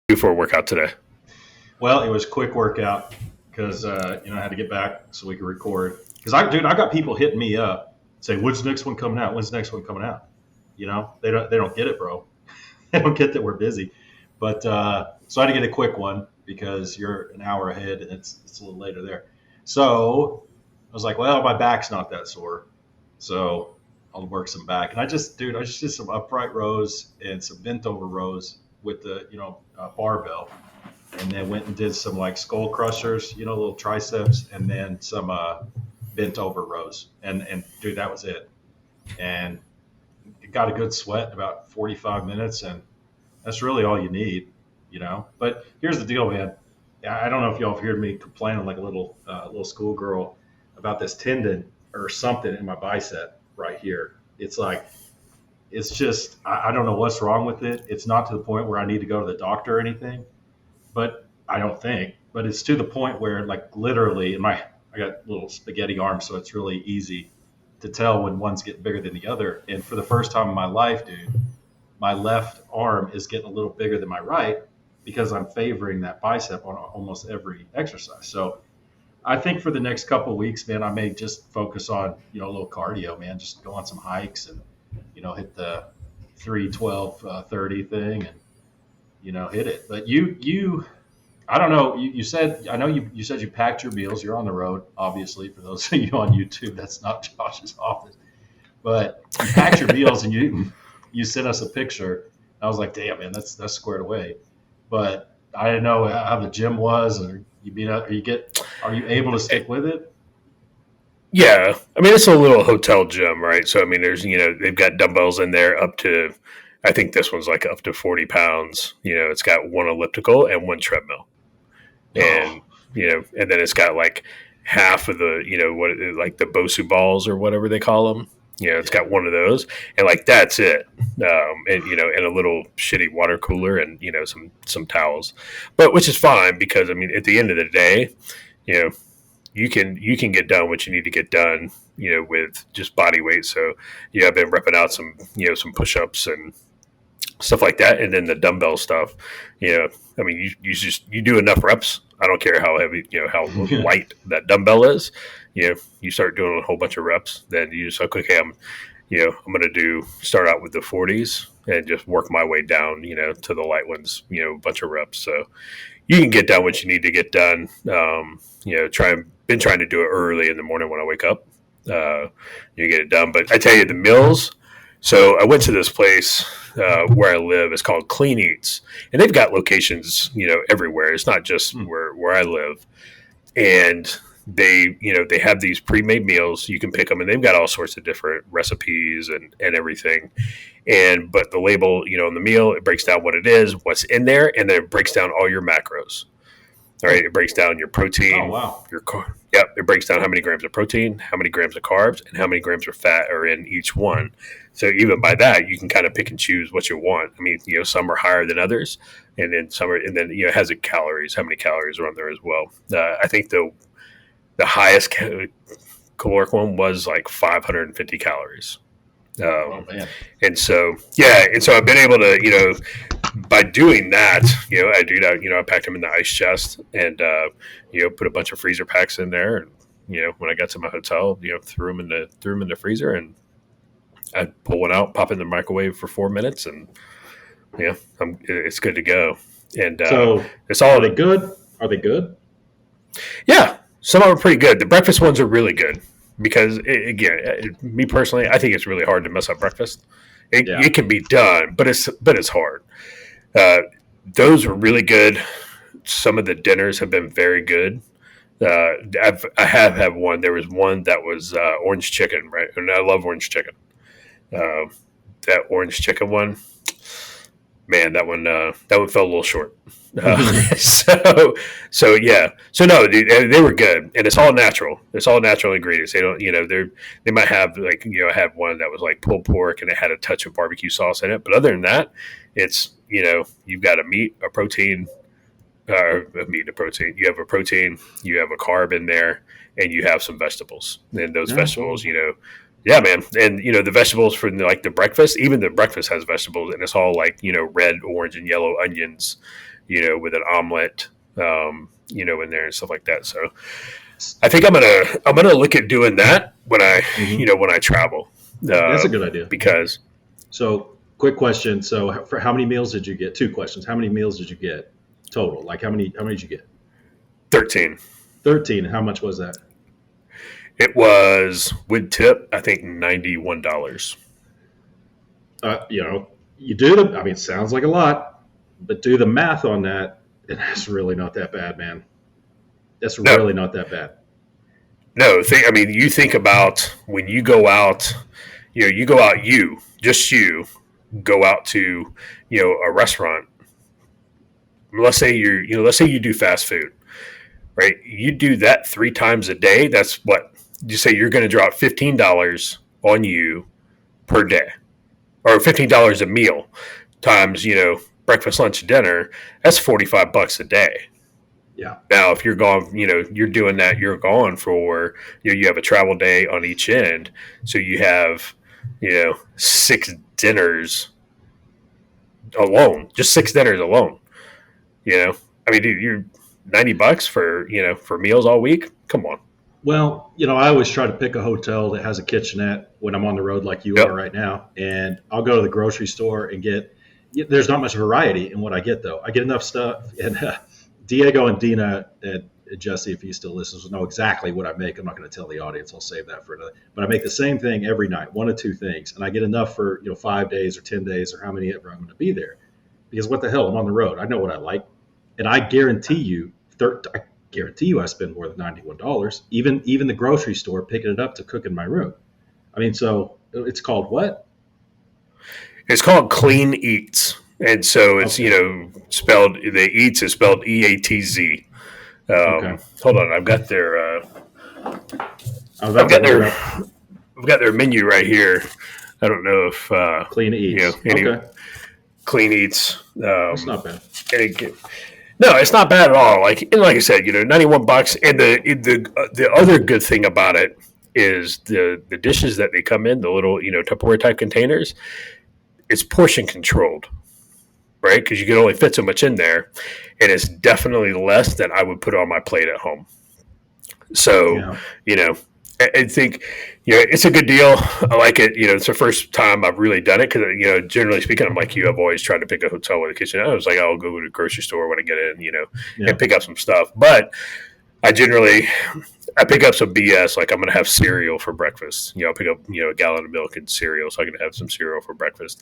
do for a workout today? Well, it was a quick workout because I had to get back so we could record. Because I got people hitting me up saying, "When's the next one coming out? When's the next one coming out?" They don't get it, bro. They don't get that we're busy. But so I had to get a quick one because you're an hour ahead and it's a little later there. So I was like, well, my back's not that sore, so I'll work some back. And I just did some upright rows and some bent over rows with the barbell, and then went and did some like skull crushers, little triceps, and then some bent over rows. And dude, that was it. And it got a good sweat in about 45 minutes, and that's really all you need. But here's the deal, man. I don't know if y'all have heard me complaining like a little schoolgirl about this tendon or something in my bicep right here. It's just I don't know what's wrong with it. It's not to the point where I need to go to the doctor or anything, but I don't think. But it's to the point where like literally, I got little spaghetti arms, so it's really easy to tell when one's getting bigger than the other. And for the first time in my life, dude, my left arm is getting a little bigger than my right because I'm favoring that bicep on almost every exercise. So I think for the next couple of weeks, man, I may just focus on, a little cardio, man, just go on some hikes and, hit the 3, 12, 30 thing and, hit it. But I don't know. You said, I know you said you packed your meals. You're on the road, obviously, for those of you on YouTube. That's not Josh's office. But you packed your meals and you sent us a picture. I was like, damn, man, that's squared away. But I didn't know how the gym was, or are you able to stick with it? Yeah, I mean it's a little hotel gym, right? So I mean, there's they've got dumbbells in there up to, I think this one's like up to 40 pounds. It's got one elliptical and one treadmill, and Oh, and then it's got like half of the what like the Bosu balls or whatever they call them. It's yeah. got one of those, and like that's it. And and a little shitty water cooler, and some towels, but which is fine because I mean at the end of the day, you know you can get done what you need to get done, with just body weight. So I've been repping out some push-ups and stuff like that, and then the dumbbell stuff. I mean, you do enough reps. I don't care how heavy, how light that dumbbell is. You start doing a whole bunch of reps, then you just like, okay, I'm going to start out with the 40s and just work my way down, to the light ones, a bunch of reps. So you can get done what you need to get done. Been trying to do it early in the morning when I wake up. You get it done. But I tell you, the meals. So I went to this place where I live. It's called Clean Eats, and they've got locations, everywhere. It's not just where I live. And they have these pre-made meals. You can pick them, and they've got all sorts of different recipes and everything. But the label, on the meal, it breaks down what it is, what's in there, and then it breaks down all your macros. All right, it breaks down your Oh, protein, wow. your carb. Yep, it breaks down how many grams of protein, how many grams of carbs, and how many grams of fat are in each one. So even by that, you can kind of pick and choose what you want. I mean, some are higher than others, and then it has the calories, how many calories are on there as well. I think the highest caloric one was like 550 calories. Oh, man. And so I've been able to, by doing that, I do that, I packed them in the ice chest and, put a bunch of freezer packs in there. And, when I got to my hotel, threw them in the freezer, and I pull one out, pop it in the microwave for 4 minutes, and it's good to go. And, So it's all, are they good? Are they good? yeah, some of them are pretty good. The breakfast ones are really good because, me personally, I think it's really hard to mess up breakfast. Yeah. It can be done, but it's hard. Uh, those were really good. Some of the dinners have been very good. I have had one. There was one that was orange chicken, right? And I love orange chicken. Uh, that orange chicken one, man, that one fell a little short. So yeah. So no, dude, they were good, and it's all natural. It's all natural ingredients. They don't, they might have like, I had one that was like pulled pork and it had a touch of barbecue sauce in it, but other than that, it's you've got a meat, a protein, a meat, a protein. You have a protein, you have a carb in there, and you have some vegetables. And those Yeah. vegetables, yeah, man. And the vegetables for like the breakfast, even the breakfast has vegetables, and it's all like red, orange, and yellow onions, with an omelet, in there and stuff like that. So I think I'm gonna look at doing that when I, Hmm. when I travel, That's a good idea. because So, quick question. So, for how many meals did you get? Two questions. How many meals did you get total? Like how many did you get? 13. 13. How much was that? It was with tip, I think $91. You know, you do the. I mean, it sounds like a lot, but do the math on that, and that's really not that bad, man. That's No, really not that bad. no. I mean, you think about when you go out. You go out. You go out to a restaurant. Let's say you do fast food, right? You do that 3 times a day. That's what you say. You're going to drop $15 on you per day, or $15 a meal times breakfast, lunch, dinner. That's $45 a day. Yeah. Now, if you're gone, you're doing that. You're gone for you have a travel day on each end, so you have 6 dinners alone, just 6 dinners alone. I mean, dude, you're $90 for meals all week. Come on. Well, I always try to pick a hotel that has a kitchenette when I'm on the road, like you are Yep. right now, and I'll go to the grocery store and get. There's not much variety in what I get, though. I get enough stuff, and Diego and Dina and Jesse, if he still listens, will know exactly what I make. I'm not going to tell the audience. I'll save that for another. But I make the same thing every night, one of two things, and I get enough for 5 days or 10 days or how many ever I'm going to be there. Because what the hell, I'm on the road. I know what I like, and I guarantee you, I spend more than $91. Even the grocery store picking it up to cook in my room. I mean, so it's called what? It's called Clean Eats, and so it's Okay. spelled the Eats is spelled EATZ. Okay. Hold on, I was I've about to got look it their up. I've got their menu right here. I don't know if Clean Eats. any Okay. Clean Eats. That's not bad. No, it's not bad at all. Like I said, $91, and the other good thing about it is the dishes that they come in, the little Tupperware type containers. It's portion controlled, right? Because you can only fit so much in there, and it's definitely less than I would put on my plate at home. So, Yeah. you know, I think it's a good deal. I like it. It's the first time I've really done it because generally speaking, I'm like you. I've always tried to pick a hotel with a kitchen. I was like, I'll go to the grocery store when I get in, Yeah. and pick up some stuff. But I pick up some BS. Like I'm going to have cereal for breakfast. I'll pick up a gallon of milk and cereal, so I can have some cereal for breakfast.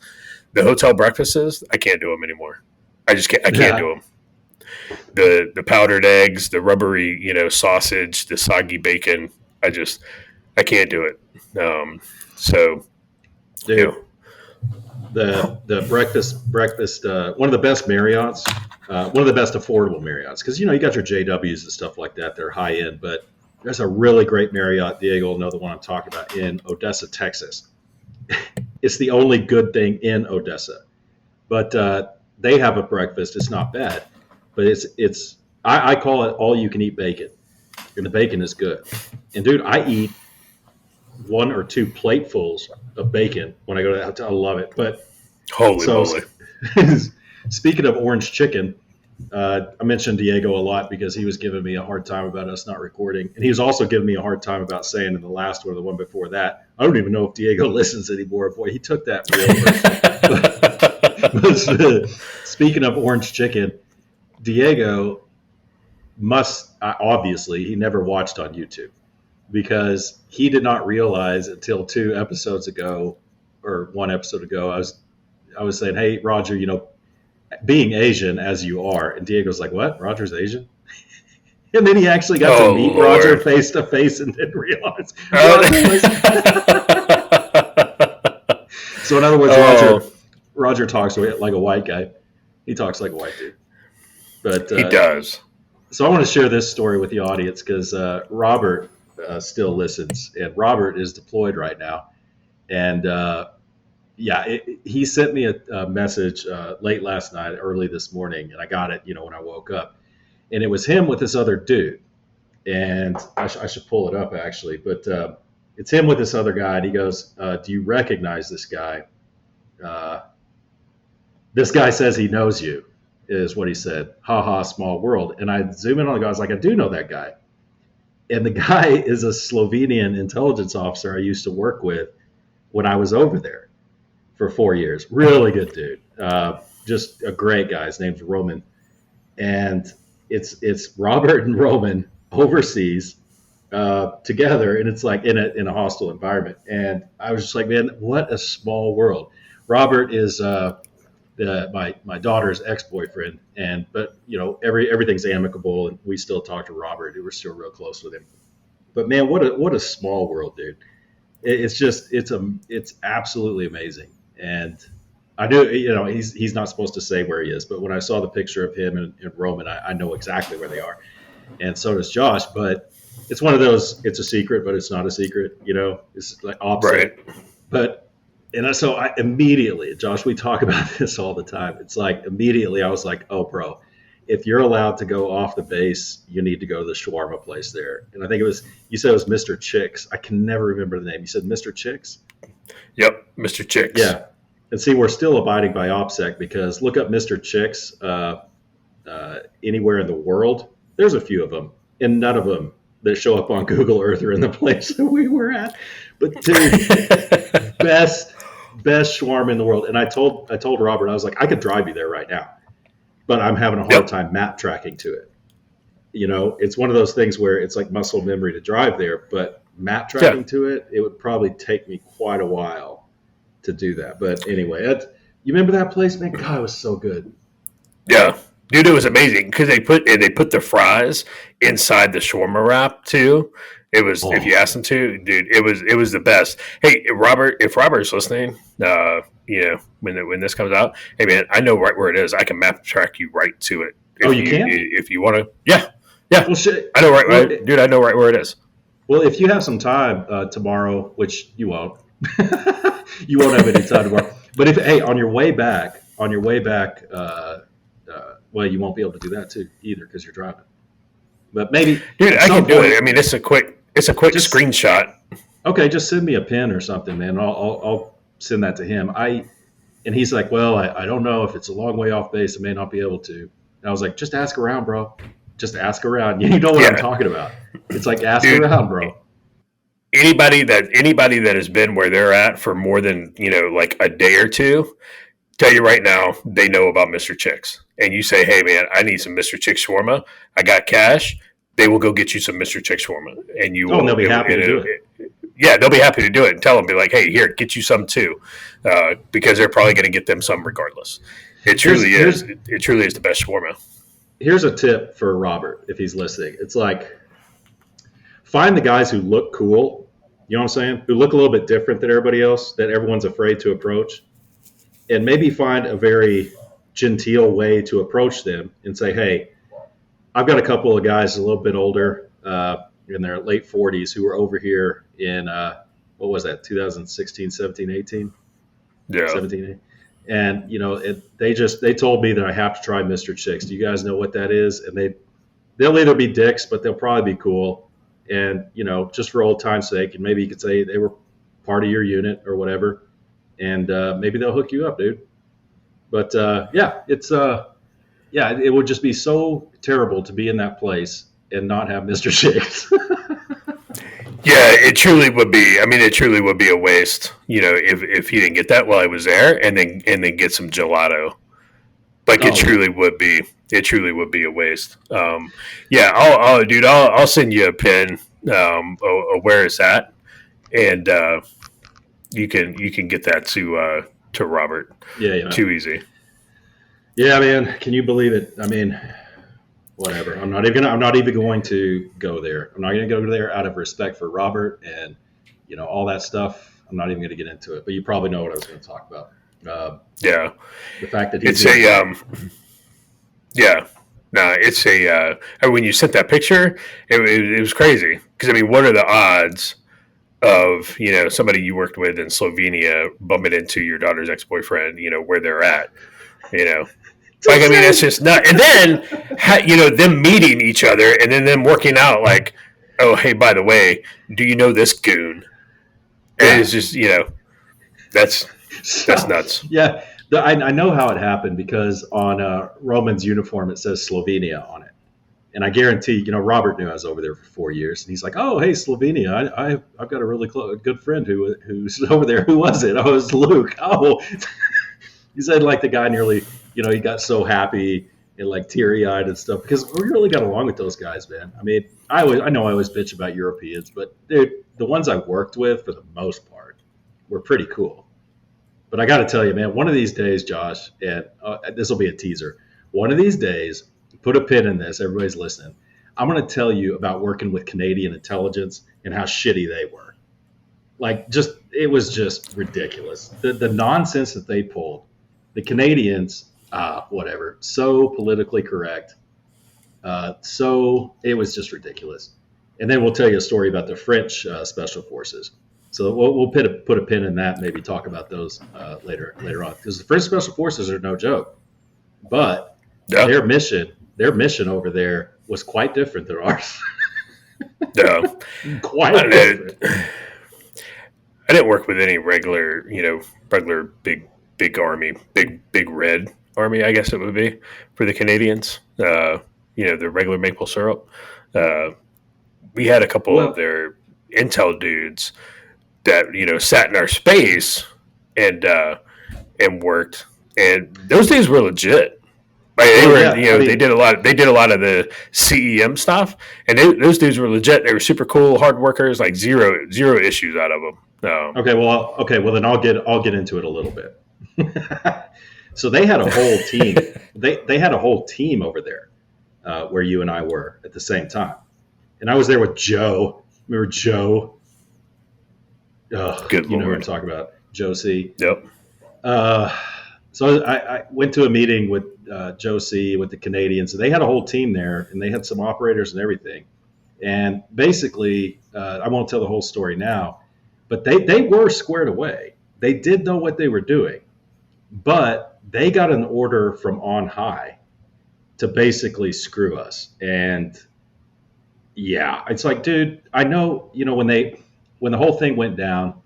The hotel breakfasts, I can't do them anymore. I just can't. I can't Yeah. do them. The powdered eggs, the rubbery sausage, the soggy bacon. I can't do it. So you Dude, know, the breakfast one of the best Marriotts, one of the best affordable Marriotts, because you got your JWs and stuff like that. They're high end, but there's a really great Marriott. Diego will know the one I'm talking about in Odessa, Texas. It's the only good thing in Odessa, but they have a breakfast. It's not bad, but I call it all you can eat bacon, and the bacon is good. And dude, I eat one or two platefuls of bacon when I go to that hotel. I love it. But holy so moly! speaking of orange chicken, I mentioned Diego a lot because he was giving me a hard time about us not recording, and he was also giving me a hard time about saying in the last one or the one before that. I don't even know if Diego listens anymore. Boy, he took that real personal. But speaking of orange chicken, Diego must obviously he never watched on YouTube because he did not realize until 2 episodes ago or 1 episode ago I was saying, hey Roger, being Asian as you are, and Diego's like, what? Roger's Asian? And then he actually got to Oh meet Roger Lord! face to face and didn't realize Roger was. Oh, So in other words, Roger oh, Roger talks like a white guy. He talks like a white dude. But he does. so I want to share this story with the audience because Robert still listens, and Robert is deployed right now, and he sent me a message late last night, early this morning, and I got it, when I woke up, and it was him with this other dude, and I should pull it up actually, but it's him with this other guy, and he goes, "Do you recognize this guy? This guy says he knows you." is what he said. Ha ha, small world. And I zoom in on the guy. I was like, I do know that guy. And the guy is a Slovenian intelligence officer I used to work with when I was over there for 4 years. Really good dude. Just a great guy. His name's Roman. And it's Robert and Roman overseas together, and it's like in a hostile environment. And I was just like, man, what a small world. Robert is my daughter's ex-boyfriend, but everything's amicable, and we still talk to Robert. We're still real close with him. But man, what a small world, dude. It's absolutely amazing. And I do, he's not supposed to say where he is, but when I saw the picture of him and Roman, I know exactly where they are, and so does Josh. But it's one of those, it's a secret, but it's not a secret. It's like opposite. Right. So I immediately, Josh, we talk about this all the time. It's like immediately I was like, oh, bro, if you're allowed to go off the base, you need to go to the shawarma place there. And I think you said it was Mr. Chicks. I can never remember the name. You said Mr. Chicks? Yep, Mr. Chicks. Yeah. And see, we're still abiding by OPSEC, because look up Mr. Chicks anywhere in the world. There's a few of them, and none of them that show up on Google Earth are in the place that we were at. But dude, best shawarma in the world. And I told Robert, I was like, I could drive you there right now, but I'm having a hard time map tracking to it. It's one of those things where it's like muscle memory to drive there, but map tracking to it would probably take me quite a while to do that. But anyway, you remember that place, man? God, it was so good. Yeah. Dude, it was amazing because they put the fries inside the shawarma wrap too. It was, if you asked him to, dude, it was the best. Hey, Robert, if Robert's listening, when this comes out, hey man, I know right where it is. I can map track you right to it. You can? If you want to, yeah. Well, shit. I know right, dude. I know right where it is. Well, if you have some time tomorrow, which you won't, you won't have any time tomorrow. But on your way back, well, you won't be able to do that too either because you're driving. But maybe, dude, I can do it. I mean, it's a quick screenshot. Okay, just send me a pin or something, man. I'll send that to him. And he's like, well, I don't know if it's a long way off base. I may not be able to. And I was like, just ask around, bro. Just ask around. You know what I'm talking about. It's like ask around, bro. Anybody that has been where they're at for more than like a day or two, tell you right now, they know about Mr. Chicks. And you say, hey man, I need some Mr. Chicks shawarma. I got cash. They will go get you some Mr. Chicks shawarma, and you will. And they'll be happy to do it. Yeah, they'll be happy to do it. And tell them, be like, hey, here, get you some too, because they're probably going to get them some regardless. It truly is the best shawarma. Here's a tip for Robert if he's listening. It's like, find the guys who look cool. You know what I'm saying? Who look a little bit different than everybody else, that everyone's afraid to approach, and maybe find a very genteel way to approach them and say, hey, I've got a couple of guys a little bit older in their late 40s who were over here in, what was that, 2016, 17, 18? Yeah. 17, 18. And, they told me that I have to try Mr. Chicks. Do you guys know what that is? And they'll either be dicks, but they'll probably be cool. And, just for old time's sake, and maybe you could say they were part of your unit or whatever. And maybe they'll hook you up, dude. But it would just be so terrible to be in that place and not have Mr. Chicks. Yeah, it truly would be. I mean, it truly would be a waste, if he didn't get that while he was there, and then get some gelato. Like it truly would be. It truly would be a waste. I'll send you a pin of where it's at, and you can get that to Robert. Yeah. Too easy. Yeah, man. Can you believe it? I mean, whatever. I'm not even going to go there. I'm not going to go there out of respect for Robert and all that stuff. I'm not even going to get into it. But you probably know what I was going to talk about. The fact that he's when you sent that picture, it was crazy because I mean, what are the odds of somebody you worked with in Slovenia bumping into your daughter's ex-boyfriend, where they're at, Like, I mean, it's just not. And then, them meeting each other and then them working out like, oh, hey, by the way, do you know this goon? And it's just, that's nuts. Yeah. I know how it happened because on Roman's uniform it says Slovenia on it, and I guarantee Robert knew I was over there for 4 years, and he's like, "Oh, hey, Slovenia, I've got a really good friend who's over there. Who was it? Oh, it was Luke. Oh." He said like the guy nearly, he got so happy and like teary eyed and stuff because we really got along with those guys, man. I mean, I know I always bitch about Europeans, but dude, the ones I worked with for the most part were pretty cool. But I got to tell you, man, one of these days, Josh, and this will be a teaser. One of these days, put a pin in this. Everybody's listening. I'm going to tell you about working with Canadian intelligence and how shitty they were. Like, it was just ridiculous. The nonsense that they pulled. The Canadians, whatever, so politically correct. So it was just ridiculous. And then we'll tell you a story about the French special forces. So we'll put a pin in that. And maybe talk about those later on, because the French special forces are no joke. But their mission over there was quite different than ours. Yeah, quite different. I didn't work with any regular big army, big red army, I guess it would be for the Canadians. The regular maple syrup. We had a couple of their intel dudes that sat in our space and worked, and those days were legit. They did a lot of the CEM stuff, and those dudes were legit. They were super cool, hard workers, like zero issues out of them. Okay, well then I'll get into it a little bit. So they had a whole team. they had a whole team over there where you and I were at the same time, and I was there with Joe. Remember Joe? Good Lord. You know what I'm talking about, Joe C. Yep. So I went to a meeting with Joe C. with the Canadians, and they had a whole team there, and they had some operators and everything. And basically, I won't tell the whole story now, but they were squared away. They did know what they were doing, but they got an order from on high to basically screw us. And yeah, it's like, dude, I know, when the whole thing went down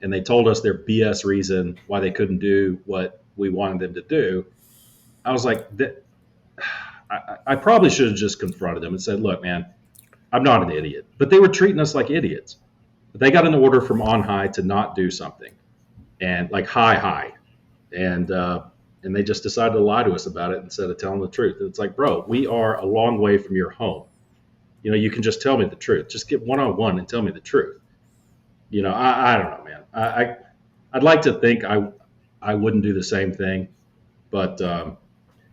and they told us their BS reason why they couldn't do what we wanted them to do, I was like, I probably should have just confronted them and said, look, man, I'm not an idiot. But they were treating us like idiots. But they got an order from on high to not do something, and like high. And they just decided to lie to us about it instead of telling the truth. And it's like, bro, we are a long way from your home. You can just tell me the truth. Just get one-on-one and tell me the truth. I don't know, man. I'd like to think I wouldn't do the same thing, but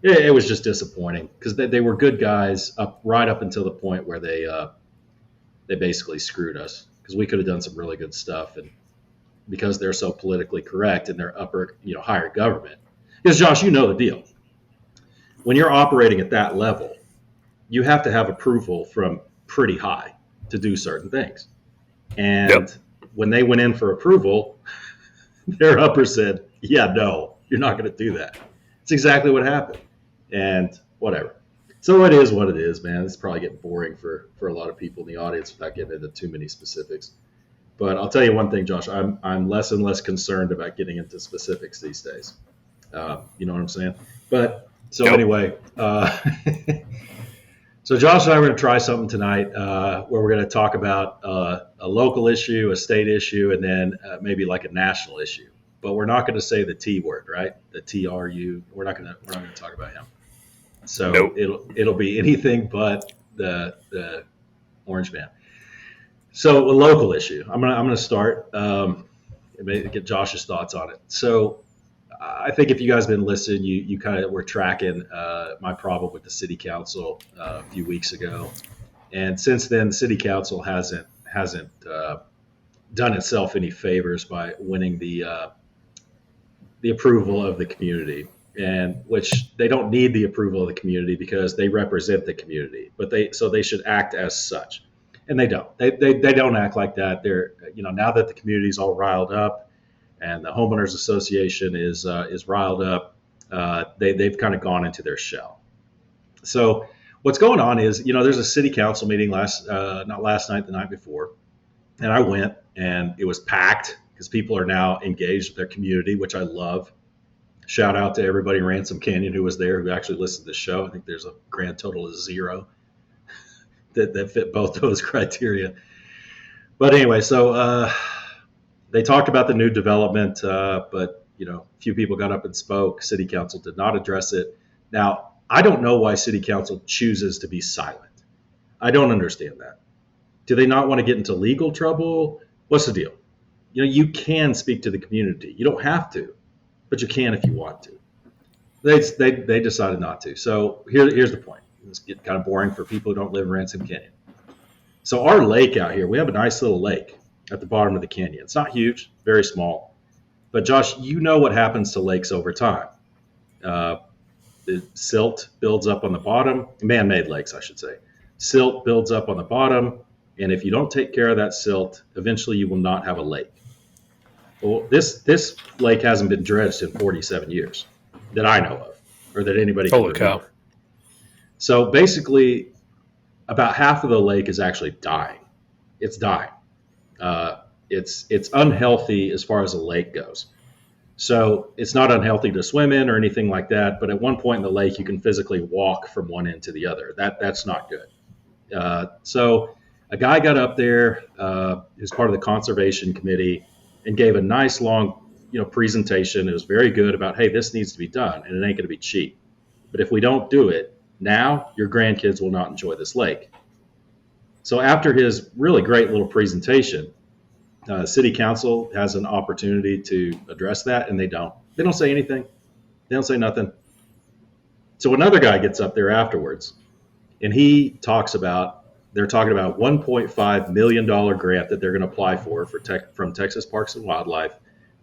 it was just disappointing because they were good guys right up until the point where they basically screwed us, because we could have done some really good stuff, and because they're so politically correct and they're higher government. Because Josh, you know the deal. When you're operating at that level, you have to have approval from pretty high to do certain things. And when they went in for approval, their upper said, yeah, no, you're not going to do that. It's exactly what happened. And whatever. So it is what it is, man. It's probably getting boring for a lot of people in the audience without getting into too many specifics. But I'll tell you one thing, Josh, I'm less and less concerned about getting into specifics these days. You know what I'm saying? But so anyway, so Josh and I are going to try something tonight where we're going to talk about a local issue, a state issue, and then maybe like a national issue. But we're not going to say the T word, right? The TRU. We're not going to talk about him. So it'll be anything but the Orange Man. So a local issue. I'm gonna start and get Josh's thoughts on it. So I think if you guys have been listening, you kind of were tracking my problem with the city council a few weeks ago, and since then the city council hasn't done itself any favors by winning the approval of the community, and which they don't need the approval of the community because they represent the community, but they should act as such, and they don't. They don't act like that. They're now that the community's all riled up and the homeowners association is riled up, they've kind of gone into their shell. So what's going on is there's a city council meeting not last night, the night before, and I went, and it was packed because people are now engaged with their community, which I love. Shout out to everybody in Ransom Canyon who was there, who actually listened to the show. I think there's a grand total of 0 that fit both those criteria. But anyway, so they talked about the new development, but few people got up and spoke. City Council did not address it. Now, I don't know why City Council chooses to be silent. I don't understand that. Do they not want to get into legal trouble? What's the deal? You can speak to the community. You don't have to, but you can if you want to. They decided not to. So here's the point. It's getting kind of boring for people who don't live in Ransom Canyon. So our lake out here, we have a nice little lake at the bottom of the canyon. It's not huge, very small. But Josh, you know what happens to lakes over time. The silt builds up on the bottom, man-made lakes, I should say. Silt builds up on the bottom, and if you don't take care of that silt, eventually you will not have a lake. Well, this lake hasn't been dredged in 47 years that I know of, or that anybody can remember. Holy cow. So basically, about half of the lake is actually dying. It's dying. It's unhealthy as far as the lake goes. So it's not unhealthy to swim in or anything like that. But at one point in the lake, you can physically walk from one end to the other. That's not good. So a guy got up there, who's part of the conservation committee, and gave a nice long, presentation. It was very good about, hey, this needs to be done, and it ain't going to be cheap. But if we don't do it now, your grandkids will not enjoy this lake. So after his really great little presentation, City Council has an opportunity to address that, and they don't. They don't say anything. They don't say nothing. So another guy gets up there afterwards, and he talks about, they're talking about a $1.5 million grant that they're going to apply from Texas Parks and Wildlife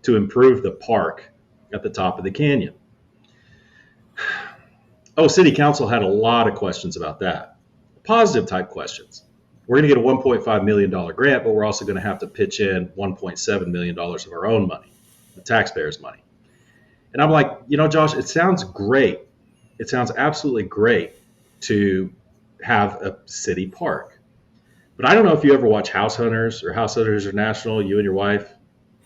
to improve the park at the top of the canyon. Oh, City Council had a lot of questions about that. Positive type questions. We're going to get a $1.5 million grant, but we're also going to have to pitch in $1.7 million of our own money, the taxpayers' money. And I'm like, Josh, it sounds great. It sounds absolutely great to have a city park. But I don't know if you ever watch House Hunters or House Hunters International, you and your wife.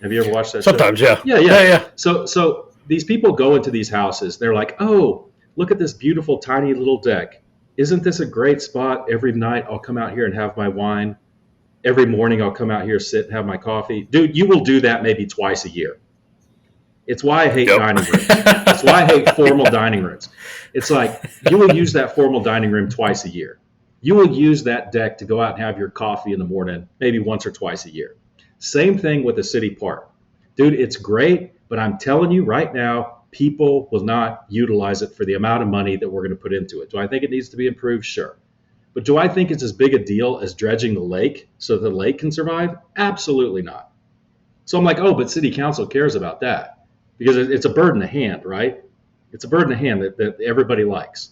Have you ever watched that Sometimes, show? Sometimes, yeah. So these people go into these houses. They're like, oh, look at this beautiful, tiny little deck. Isn't this a great spot? Every night I'll come out here and have my wine. Every morning I'll come out here, sit and have my coffee. Dude, you will do that maybe twice a year. It's why I hate dining rooms. It's why I hate formal dining rooms. It's like you will use that formal dining room twice a year. You will use that deck to go out and have your coffee in the morning, maybe once or twice a year. Same thing with the city park. Dude, it's great, but I'm telling you right now, people will not utilize it for the amount of money that we're going to put into it. Do I think it needs to be improved? Sure. But do I think it's as big a deal as dredging the lake so the lake can survive? Absolutely not. So I'm like, oh, but City Council cares about that because it's a bird in the hand, right? It's a bird in the hand that everybody likes.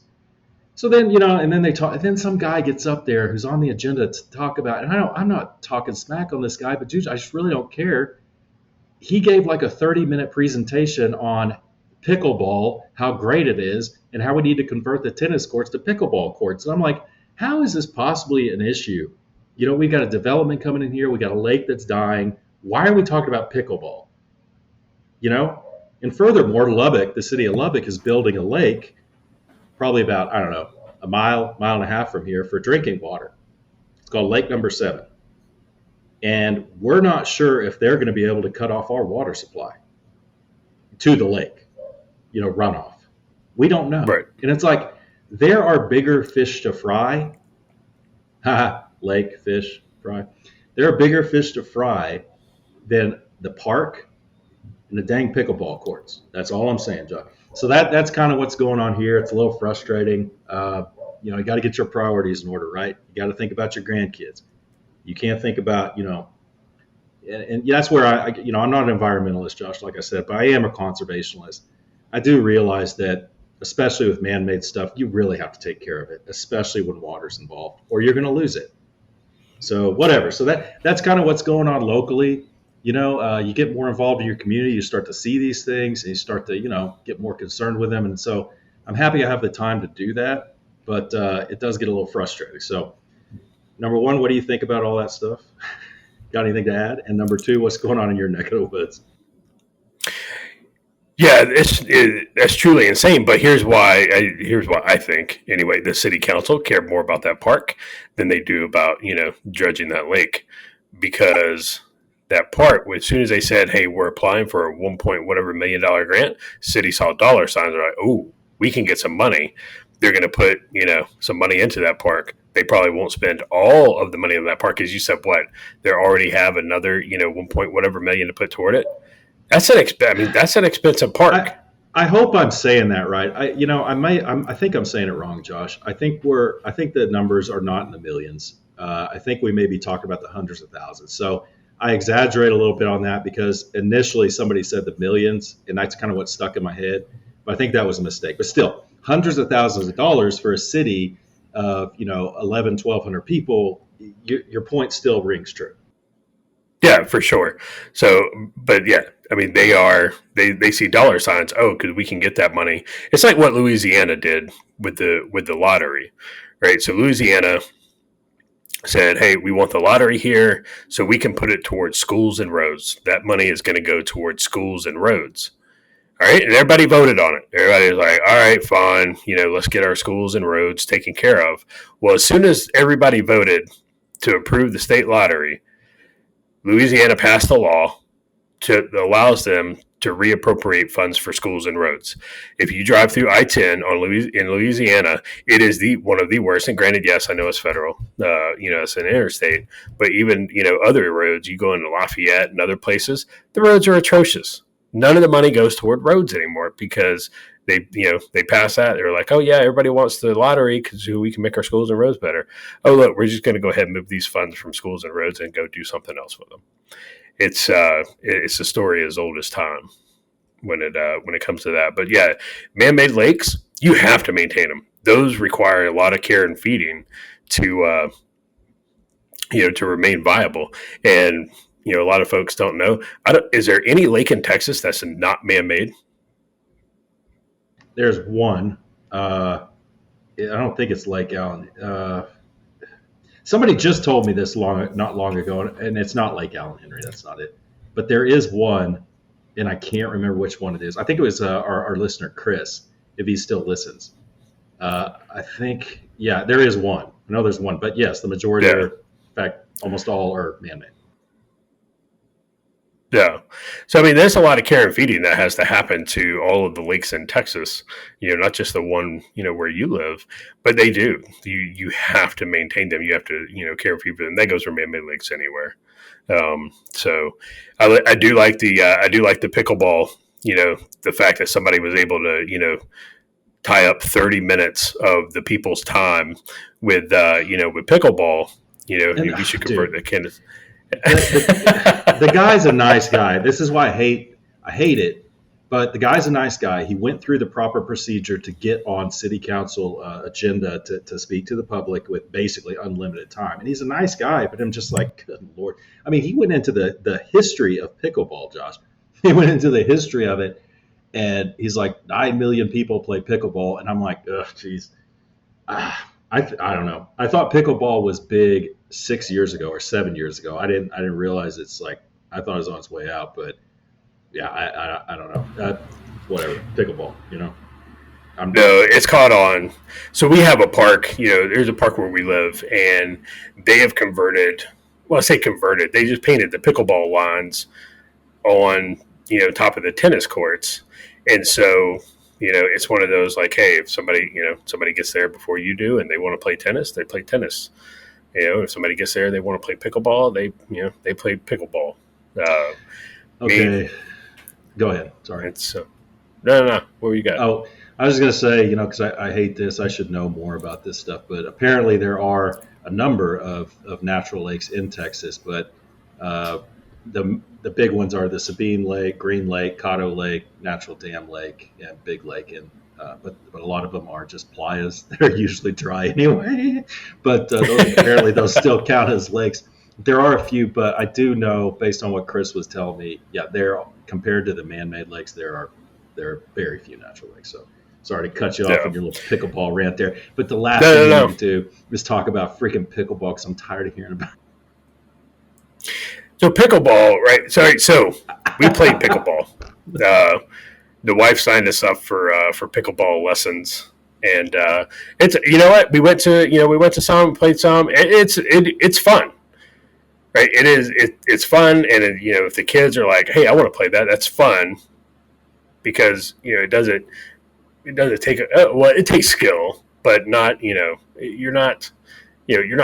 So then, and then they talk. And then some guy gets up there who's on the agenda to talk about. And I'm not talking smack on this guy, but dude, I just really don't care. He gave like a 30-minute presentation on pickleball, how great it is, and how we need to convert the tennis courts to pickleball courts. And I'm like, how is this possibly an issue? We got a development coming in here. We got a lake that's dying. Why are we talking about pickleball? And furthermore, Lubbock, the city of Lubbock, is building a lake probably about, I don't know, a mile and a half from here for drinking water. It's called Lake Number 7. And we're not sure if they're going to be able to cut off our water supply to the lake, runoff. We don't know. Right. And it's like, there are bigger fish to fry. Lake fish fry. There are bigger fish to fry than the park and the dang pickleball courts. That's all I'm saying, John. So that's kind of what's going on here. It's a little frustrating. You got to get your priorities in order, right? You got to think about your grandkids. You can't think about, and that's where I'm not an environmentalist, Josh, like I said, but I am a conservationist. I do realize that, especially with man-made stuff, you really have to take care of it, especially when water's involved, or you're going to lose it. So whatever. So that's kind of what's going on locally. You get more involved in your community, you start to see these things, and you start to, get more concerned with them. And so I'm happy I have the time to do that, but it does get a little frustrating. So number one, what do you think about all that stuff? Got anything to add? And number two, what's going on in your neck of the woods? Yeah, that's truly insane. But here's why I think anyway. The city council care more about that park than they do about dredging that lake, because that park, as soon as they said, "Hey, we're applying for a 1 point whatever $1 million grant," city saw dollar signs. They're like, "Oh, we can get some money." They're going to put some money into that park. They probably won't spend all of the money in that park, as you said. What, they already have another 1 point whatever million to put toward it. That's an expensive park. I hope I'm saying that right. I think I'm saying it wrong, Josh. I think the numbers are not in the millions. I think we may be talking about the hundreds of thousands. So I exaggerate a little bit on that because initially somebody said the millions, and that's kind of what stuck in my head. But I think that was a mistake. But still, hundreds of thousands of dollars for a city of 11, 1,200 people. Your point still rings true. Yeah, for sure. So, but yeah, they see dollar signs. Oh, because we can get that money. It's like what Louisiana did with the lottery, right? So Louisiana said, "Hey, we want the lottery here, so we can put it towards schools and roads. That money is going to go towards schools and roads." All right, and everybody voted on it. Everybody was like, "All right, fine. Let's get our schools and roads taken care of." Well, as soon as everybody voted to approve the state lottery, Louisiana passed a law that allows them to reappropriate funds for schools and roads. If you drive through I-10 in Louisiana, it is one of the worst. And granted, yes, I know it's federal, it's an interstate, but even other roads, you go into Lafayette and other places, the roads are atrocious. None of the money goes toward roads anymore because they pass that. They're like, "Oh yeah, everybody wants the lottery because we can make our schools and roads better. Oh look, we're just going to go ahead and move these funds from schools and roads and go do something else with them." It's a story as old as time when it comes to that. But yeah, man-made lakes, you have to maintain them. Those require a lot of care and feeding to to remain viable. And a lot of folks don't know. Is there any lake in Texas that's not man-made? There's one. I don't think it's Lake Allen. Somebody just told me this not long ago, and it's not Lake Allen, Henry. That's not it. But there is one, and I can't remember which one it is. I think it was our listener, Chris, if he still listens. I think, yeah, there is one. I know there's one. But yes, the majority are, in fact, almost all are man-made. Yeah. So, there's a lot of care and feeding that has to happen to all of the lakes in Texas, not just the one, where you live, but they do. You have to maintain them. You have to, care and feed them. That goes for man-made lakes anywhere. So I do like the pickleball, the fact that somebody was able to, tie up 30 minutes of the people's time with, with pickleball, we should convert the candidates. The guy's a nice guy. This is why I hate it, but the guy's a nice guy. He went through the proper procedure to get on city council agenda to speak to the public with basically unlimited time. And he's a nice guy, but I'm just like, good Lord. He went into the history of pickleball, Josh. He went into the history of it, and he's like, 9 million people play pickleball. And I'm like, ugh, geez. I don't know. I thought pickleball was big 6 years ago or 7 years ago. I didn't realize it's like, I thought it was on its way out, but yeah, I don't know. Whatever, pickleball, No, it's caught on. So we have a park. There's a park where we live, and they have converted. Well, I say converted. They just painted the pickleball lines on top of the tennis courts, and so it's one of those like, hey, if somebody gets there before you do, and they want to play tennis, they play tennis. If somebody gets there, they want to play pickleball, they play pickleball. Okay, go ahead. Sorry. It's no. What you got? Oh, I was going to say, because I hate this. I should know more about this stuff, but apparently there are a number of natural lakes in Texas, but the big ones are the Sabine Lake, Green Lake, Cotto Lake, Natural Dam Lake, and Big Lake. And but a lot of them are just playas. They're usually dry anyway. But apparently those still count as lakes. There are a few, but I do know, based on what Chris was telling me, yeah, they're compared to the man-made lakes, there are very few natural lakes. So sorry to cut you off on your little pickleball rant there. But the last thing we need to do is talk about freaking pickleball because I'm tired of hearing about it. So pickleball, right? So we played pickleball. the wife signed us up for pickleball lessons, and it's, you know what, we went to some, played some. It's fun, right? It's fun, and if the kids are like, hey, I want to play that, that's fun because it doesn't take well, it takes skill, but not, you're not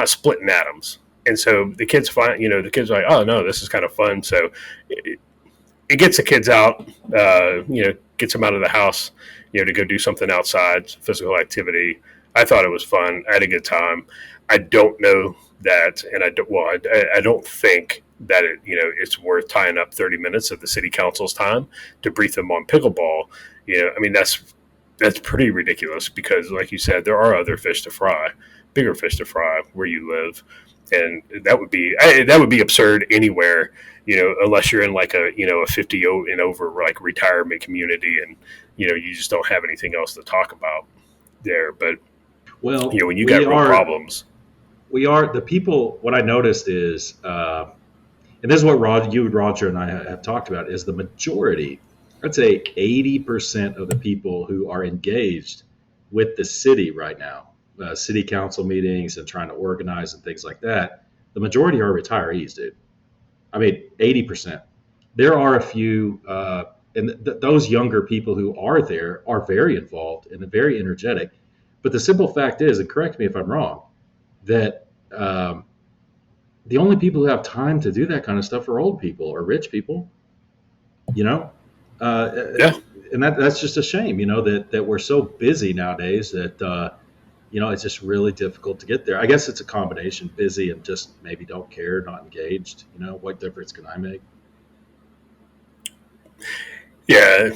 splitting atoms. And so the kids find, the kids are like, oh no, this is kind of fun. So it gets the kids out, gets them out of the house, to go do something outside, physical activity. I thought it was fun. I had a good time. I don't know that, and I don't think that it's worth tying up 30 minutes of the city council's time to brief them on pickleball. I mean, that's pretty ridiculous because, like you said, there are other fish to fry, bigger fish to fry where you live, and that would be absurd anywhere, unless you're in like a 50 and over like retirement community, and you just don't have anything else to talk about there. But Well, when you got we real are problems, we are the people. What I noticed is, and this is what Roger, and I have talked about, is the majority. I'd say 80% of the people who are engaged with the city right now, city council meetings and trying to organize and things like that. The majority are retirees, dude. I mean, 80%. There are a few, and those younger people who are there are very involved and very energetic. But the simple fact is, and correct me if I'm wrong, that the only people who have time to do that kind of stuff are old people or rich people, you know? yeah, And that's just a shame, that we're so busy nowadays that, it's just really difficult to get there. I guess it's a combination, busy and just maybe don't care, not engaged. What difference can I make? yeah,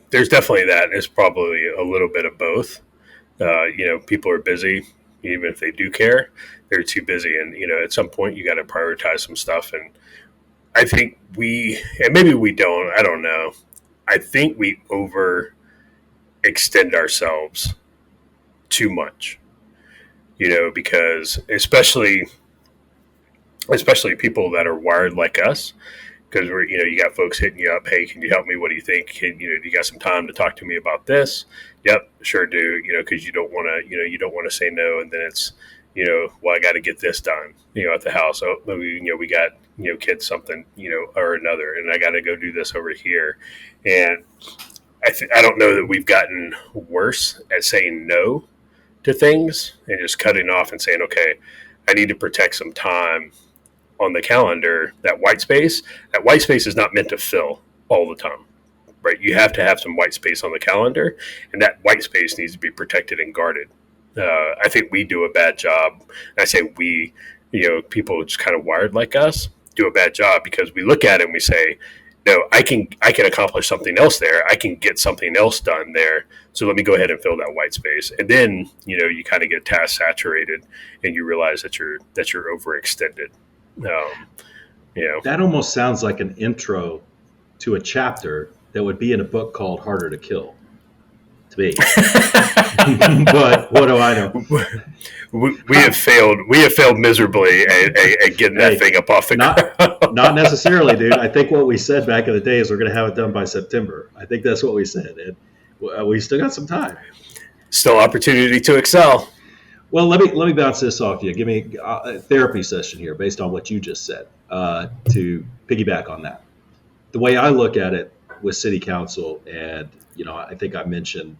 there's definitely that. It's probably a little bit of both. People are busy, even if they do care, they're too busy, and at some point you got to prioritize some stuff. And I think and maybe we don't. I don't know. I think we overextend ourselves too much. Because especially people that are wired like us, because you got folks hitting you up, hey, can you help me, what do you think, do you got some time to talk to me about this? Yep, sure do. Because you don't want to say no, and then it's, well, I got to get this done, at the house. Oh, maybe, we got, kids something, or another, and I got to go do this over here. And I don't know that we've gotten worse at saying no to things and just cutting off and saying, okay, I need to protect some time on the calendar. That white space is not meant to fill all the time, right? You have to have some white space on the calendar, and that white space needs to be protected and guarded. I think we do a bad job. I say we, people just kind of wired like us do a bad job because we look at it and we say, no, I can accomplish something else there. I can get something else done there. So let me go ahead and fill that white space. And then, you kind of get task saturated and you realize that you're overextended. That almost sounds like an intro to a chapter that would be in a book called Harder to Kill, to me. But what do I know? We have failed miserably at getting that thing up off the ground. Not necessarily, dude. I think what we said back in the day is we're going to have it done by September. I think that's what we said, and we still got some time. Still opportunity to excel. Well, let me bounce this off you. Give me a therapy session here based on what you just said, to piggyback on that. The way I look at it with city council, and I think I mentioned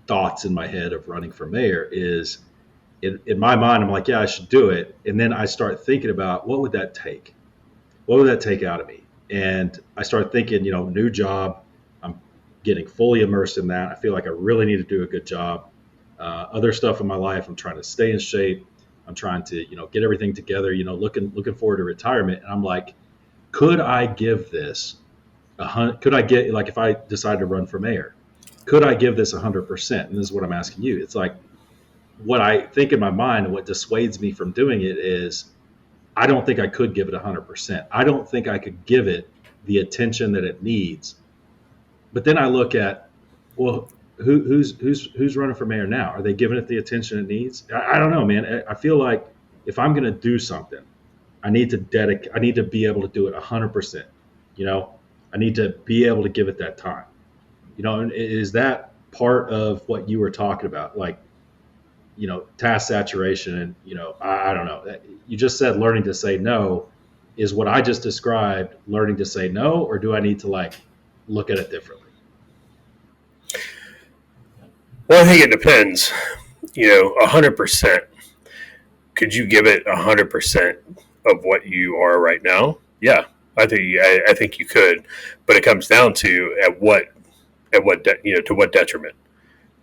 thoughts in my head of running for mayor, is in my mind I'm like, yeah, I should do it, and then I start thinking about what would that take out of me, and I start thinking, new job, I'm getting fully immersed in that. I feel like I really need to do a good job. Other stuff in my life, I'm trying to stay in shape, I'm trying to get everything together, looking forward to retirement, and I'm like, could I give this could I get, like, if I decided to run for mayor, could I give this 100%? And this is what I'm asking you. It's like, what I think in my mind and what dissuades me from doing it is, I don't think I could give it 100%. I don't think I could give it the attention that it needs. But then I look at, well, who's running for mayor now? Are they giving it the attention it needs? I don't know, man. I feel like if I'm going to do something, I need to be able to do it 100%. I need to be able to give it that time. And is that part of what you were talking about? Like, task saturation and, I don't know. You just said learning to say no. Is what I just described learning to say no, or do I need to like look at it differently? Well, I think it depends. 100%. Could you give it 100% of what you are right now? Yeah, I think you could, but it comes down to to what detriment.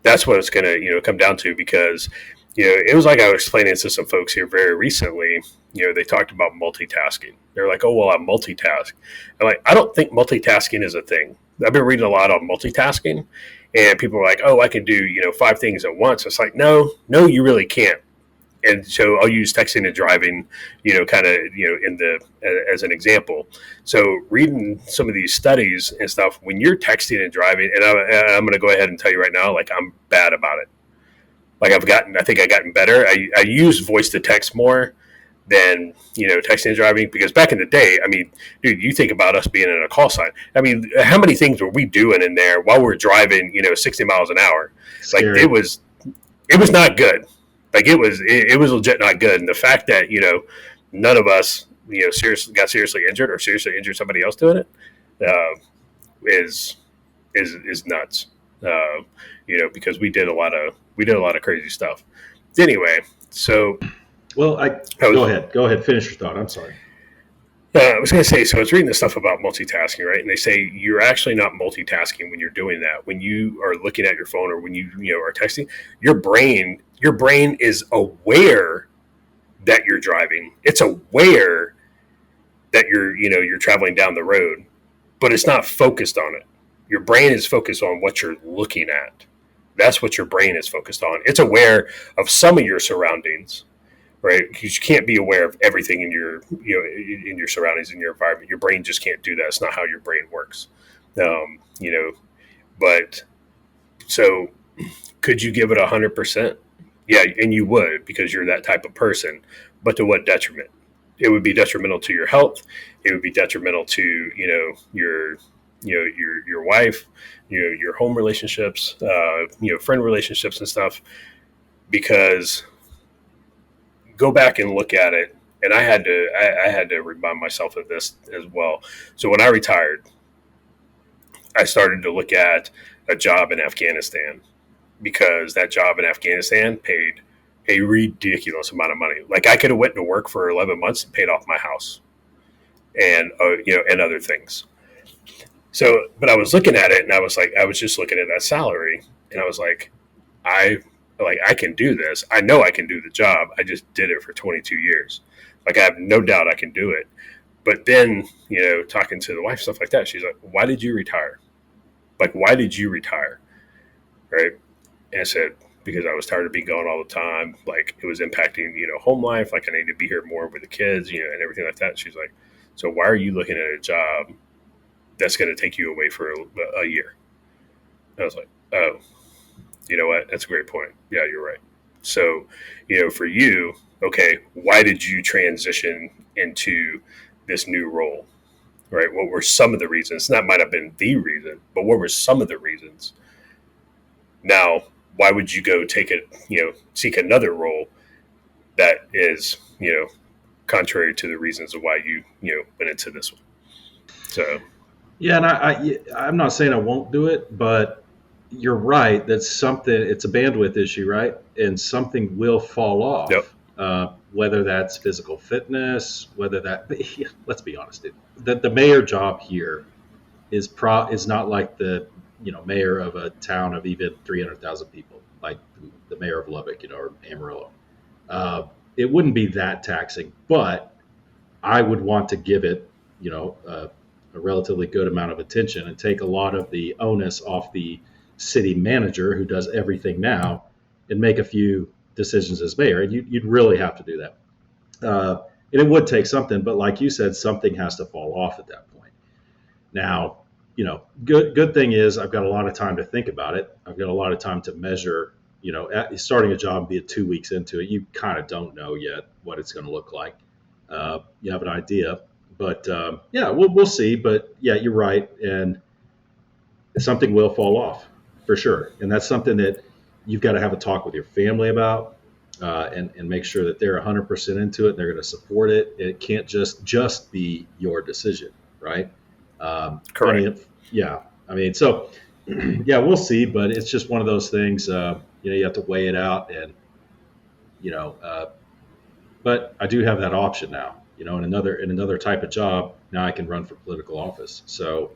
That's what it's going to come down to, because it was like I was explaining to some folks here very recently. They talked about multitasking. They're like, oh well, I'm multitask. I'm like, I don't think multitasking is a thing. I've been reading a lot on multitasking, and people are like, oh, I can do 5 things at once. It's like, no, you really can't. And so I'll use texting and driving, kind of, in the as an example. So reading some of these studies and stuff, when you're texting and driving, and I'm going to go ahead and tell you right now, like, I'm bad about it. Like, I think I've gotten better. I use voice to text more than, texting and driving, because back in the day, I mean, dude, you think about us being in a call sign. I mean, how many things were we doing in there while we're driving, 60 miles an hour? Scary. Like, it was not good. Like, it was legit not good. And the fact that, none of us, got seriously injured or seriously injured somebody else doing it, is nuts. Because we did a lot of crazy stuff. Anyway, so Well, go ahead, finish your thought. I'm sorry. I was going to say, so I was reading this stuff about multitasking, right? And they say you're actually not multitasking when you're doing that. When you are looking at your phone, or when you are texting, your brain is aware that you're driving. It's aware that you're traveling down the road, but it's not focused on it. Your brain is focused on what you're looking at. That's what your brain is focused on. It's aware of some of your surroundings, right? Because you can't be aware of everything in your in your surroundings, in your environment. Your brain just can't do that. It's not how your brain works. But so could you give it 100%? Yeah, and you would, because you're that type of person. But to what detriment? It would be detrimental to your health. It would be detrimental to your wife, your home relationships, friend relationships and stuff. Because go back and look at it, and I had to remind myself of this as well. So when I retired, I started to look at a job in Afghanistan, because that job in Afghanistan paid a ridiculous amount of money. Like, I could have went to work for 11 months and paid off my house, and and other things. So, but I was looking at it, and I was just looking at that salary, and I was like, I can do this. I know I can do the job. I just did it for 22 years. Like, I have no doubt I can do it. But then, talking to the wife, stuff like that, she's like, why did you retire? Like, why did you retire? Right. And I said, because I was tired of being gone all the time. Like, it was impacting, home life. Like, I needed to be here more with the kids, and everything like that. And she's like, so why are you looking at a job that's going to take you away for a year? And I was like, oh, you know what? That's a great point. Yeah, you're right. So, for you, okay, why did you transition into this new role? Right? What were some of the reasons? That might have been the reason, but what were some of the reasons? Now, why would you go seek another role that is, contrary to the reasons of why you went into this one? So, yeah, and I'm not saying I won't do it, but you're right. That's something. It's a bandwidth issue, right? And something will fall off. Yep. Whether that's physical fitness, let's be honest, the mayor job here is not like the mayor of a town of even 300,000 people, like the mayor of Lubbock, or Amarillo. It wouldn't be that taxing, but I would want to give it, a relatively good amount of attention and take a lot of the onus off the city manager, who does everything now, and make a few decisions as mayor. And you'd really have to do that. And it would take something, but like you said, something has to fall off at that point. Now, good thing is I've got a lot of time to think about it. I've got a lot of time to measure. Starting a job, be it 2 weeks into it, you kind of don't know yet what it's going to look like. You have an idea, But yeah, we'll see. But yeah, you're right, and something will fall off for sure, and that's something that you've got to have a talk with your family about, and make sure that they're 100% into it and they're going to support it. It can't just be your decision, right? I Correct. mean, yeah, I mean, so yeah, we'll see, but it's just one of those things. You have to weigh it out, and you know, but I do have that option now. In another type of job, now I can run for political office. So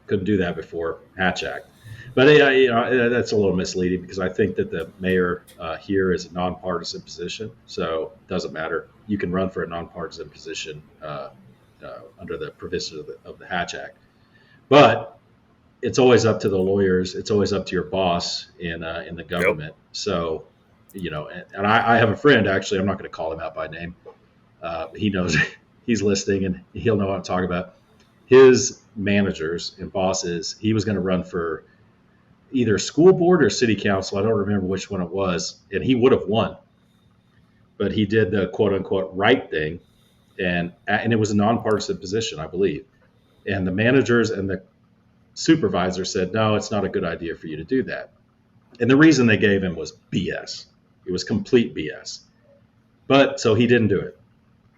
couldn't do that before Hatch Act. But that's a little misleading because I think that the mayor here is a nonpartisan position, so it doesn't matter. You can run for a nonpartisan position under the provisions of the Hatch Act, but it's always up to the lawyers. It's always up to your boss in the Yep. government. So, and I have a friend actually. I'm not going to call him out by name. He knows he's listening, and he'll know what I'm talking about. His managers and bosses, he was going to run for either school board or city council. I don't remember which one it was, and he would have won, but he did the quote unquote right thing, and it was a nonpartisan position, I believe. And the managers and the supervisor said, no, it's not a good idea for you to do that. And the reason they gave him was BS. It was complete BS. But so he didn't do it,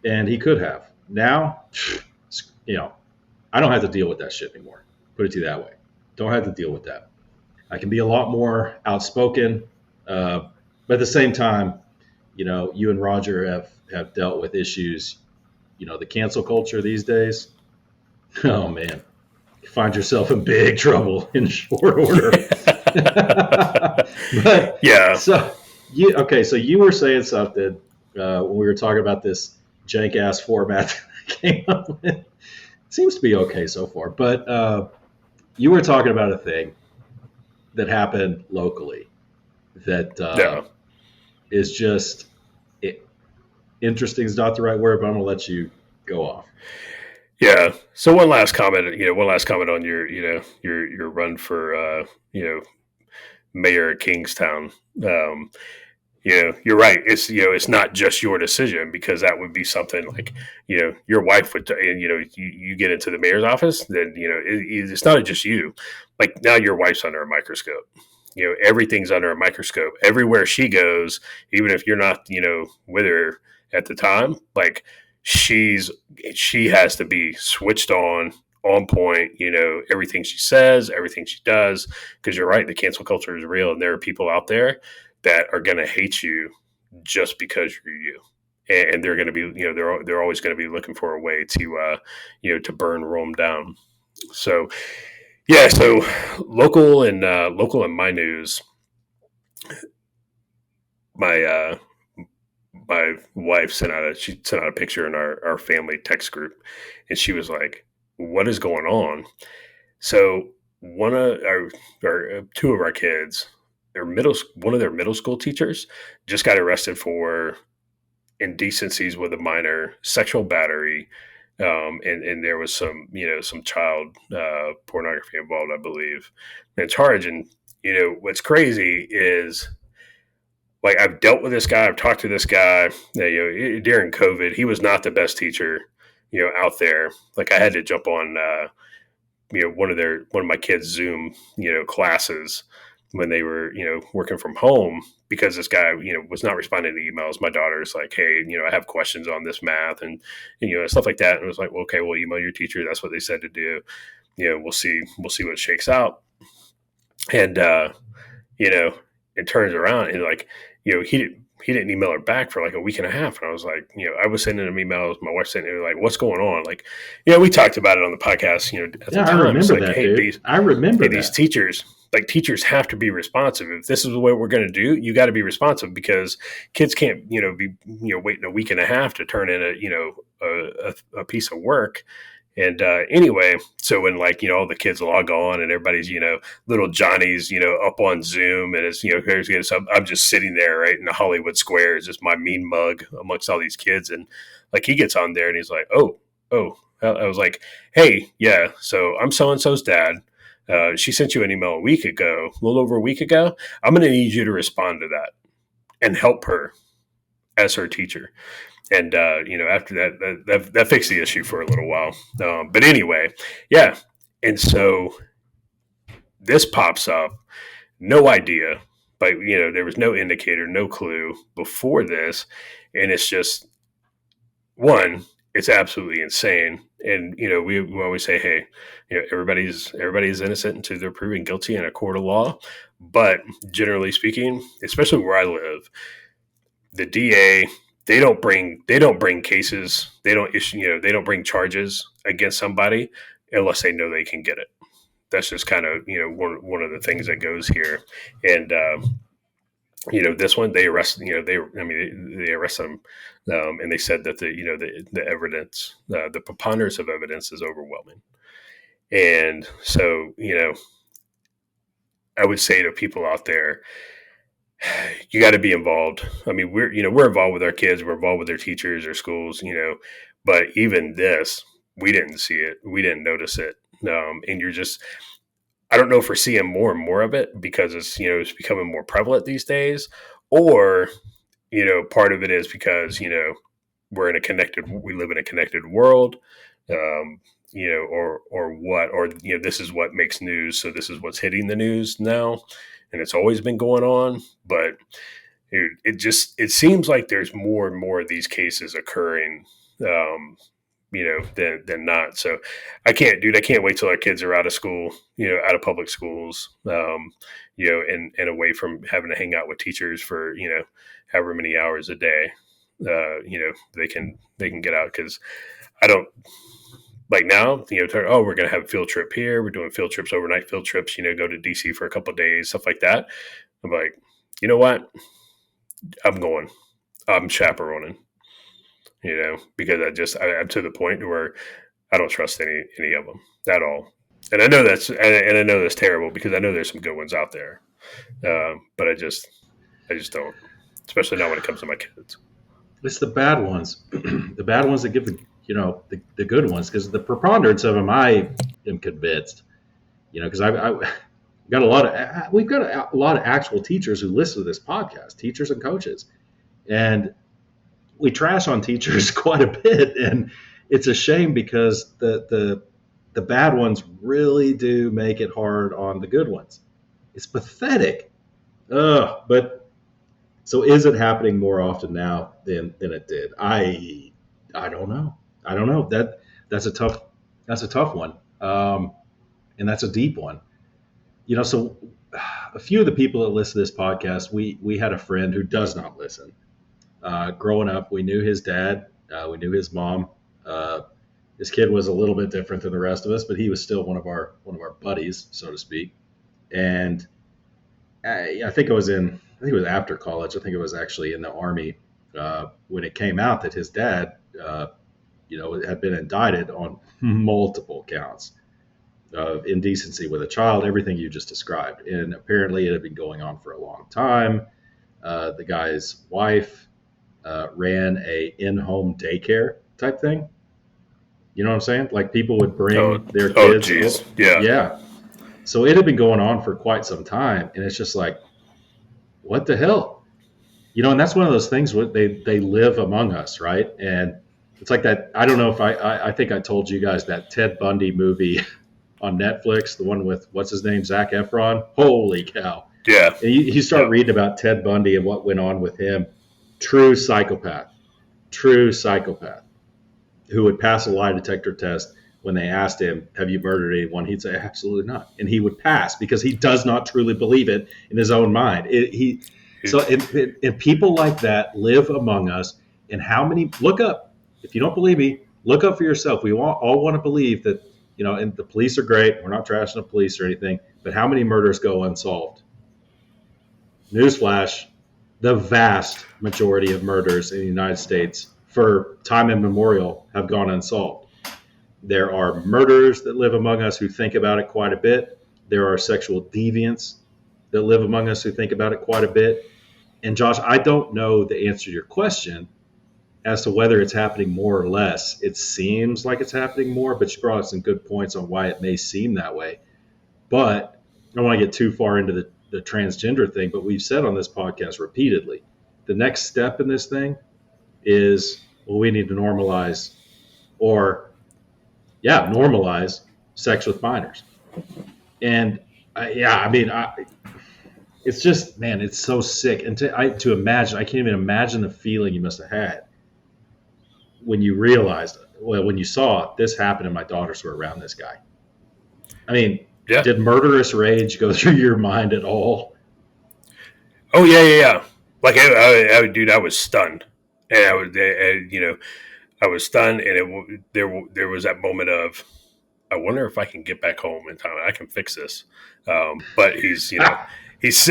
and he could have. Now, I don't have to deal with that shit anymore. Put it to you that way. Don't have to deal with that. I can be a lot more outspoken, but at the same time, you and Roger have dealt with issues. The cancel culture these days. Oh man, you find yourself in big trouble in short order. But Yeah. so so you were saying something when we were talking about this jank ass format that I came up with. Seems to be okay so far, but you were talking about a thing that happened locally that Yeah. is just interesting is not the right word, but I'm going to let you go off. Yeah. So one last comment. One last comment on your run for mayor of Kingstown. You're right. It's not just your decision, because that would be something like, your wife would, and you get into the mayor's office, then it's not just you. Like, now your wife's under a microscope. Everything's under a microscope. Everywhere she goes, even if you're not with her at the time, like, she has to be switched on point, everything she says, everything she does, because you're right, the cancel culture is real, and there are people out there that are going to hate you just because you're you, and they're going to be, they're always going to be looking for a way to to burn Rome down. So yeah, so local in my news, my my wife she sent out a picture in our family text group, and she was like, what is going on? So one of our two of our kids, one of their middle school teachers just got arrested for indecencies with a minor, sexual battery, and there was some child pornography involved, I believe, in charge. And what's crazy is, like, I've dealt with this guy, I've talked to this guy. During COVID, he was not the best teacher out there. Like, I had to jump on one of my kids' Zoom classes when they were working from home, because this guy was not responding to emails. My daughter's like, hey, I have questions on this math and stuff like that, and it was like, well, okay, well, email your teacher, that's what they said to do. We'll see what shakes out. And it turns around, and like, he didn't email her back for like a week and a half. And I was like, I was sending him emails. My wife sent him like, what's going on? Like, we talked about it on the podcast, at the time. I remember like, that, hey, dude. I remember these teachers have to be responsive. If this is what we're going to do, you got to be responsive, because kids can't, be, waiting a week and a half to turn in a piece of work. And anyway, so when, like, all the kids log on and everybody's, little Johnny's, up on Zoom, and it's, I'm just sitting there, right, in the Hollywood Squares, just my mean mug amongst all these kids. And like, he gets on there and he's like, oh, I was like, hey, yeah, so I'm so-and-so's dad. She sent you an email a little over a week ago. I'm going to need you to respond to that and help her as her teacher. And after that fixed the issue for a little while. But anyway, yeah. And so this pops up, no idea, but there was no indicator, no clue before this, and it's just one. It's absolutely insane, and we always say, hey, everybody's innocent until they're proven guilty in a court of law. But generally speaking, especially where I live, the DA, they don't bring cases, they don't issue, they don't bring charges against somebody unless they know they can get it. That's just kind of one of the things that goes here. And this one, they arrest they arrest them, and they said that the evidence, the preponderance of evidence is overwhelming. And so I would say to people out there, you got to be involved. I mean, we're involved with our kids, we're involved with their teachers, their schools, but even this, we didn't see it, we didn't notice it. And you're just, I don't know if we're seeing more and more of it because it's becoming more prevalent these days, or part of it is because we live in a connected world, or what, or this is what makes news, so this is what's hitting the news now, and it's always been going on. But it seems like there's more and more of these cases occurring, than not. So I can't wait till our kids are out of school, out of public schools, and away from having to hang out with teachers for however many hours a day, they can get out. Because I don't like now, we're going to have a field trip here. We're doing field trips, overnight field trips, go to DC for a couple of days, stuff like that. I'm like, you know what? I'm chaperoning, because I'm to the point where I don't trust any of them at all. And I know that's terrible, because I know there's some good ones out there. But I just don't, especially not when it comes to my kids. It's the bad ones, the bad ones that give the good ones, because the preponderance of them, I am convinced, because we've got a lot of actual teachers who listen to this podcast, teachers and coaches, and we trash on teachers quite a bit, and it's a shame, because the bad ones really do make it hard on the good ones. It's pathetic. But so is it happening more often now than it did? I don't know. That's a tough one. And that's a deep one. So a few of the people that listen to this podcast, we had a friend who does not listen. Growing up, we knew his dad, we knew his mom. His kid was a little bit different than the rest of us, but he was still one of our buddies, so to speak. And I think it was after college. I think it was actually in the Army, when it came out that his dad, had been indicted on multiple counts of indecency with a child, everything you just described. And apparently it had been going on for a long time. The guy's wife ran a in-home daycare type thing. You know what I'm saying? Like, people would bring their kids. Oh, geez. Yeah. Yeah. So it had been going on for quite some time. And it's just like, what the hell? And that's one of those things where they live among us, right? And it's like that. I don't know if I think I told you guys that Ted Bundy movie on Netflix, the one with, what's his name, Zac Efron. Holy cow. Yeah. And you start reading about Ted Bundy and what went on with him. True psychopath, who would pass a lie detector test when they asked him, have you murdered anyone? He'd say, absolutely not. And he would pass because he does not truly believe it in his own mind. And people like that live among us. And how many, look up, if you don't believe me, look up for yourself. We all want to believe that, and the police are great. We're not trashing the police or anything, but how many murders go unsolved? Newsflash, the vast majority of murders in the United States for time immemorial have gone unsolved. There are murderers that live among us who think about it quite a bit. There are sexual deviants that live among us who think about it quite a bit. And Josh, I don't know the answer to your question as to whether it's happening more or less. It seems like it's happening more, but you brought up some good points on why it may seem that way. But I don't want to get too far into the transgender thing, but we've said on this podcast repeatedly, the next step in this thing is well, we need to normalize, or normalize sex with minors. And it's just, man, it's so sick. And to imagine, I can't even imagine the feeling you must have had when you realized, when you saw this happen and my daughters were around this guy. I mean, Yeah. did murderous rage go through your mind at all? Oh yeah. Like dude, I was stunned, and I was stunned, and there was that moment of, I wonder if I can get back home in time. I can fix this. But he's he's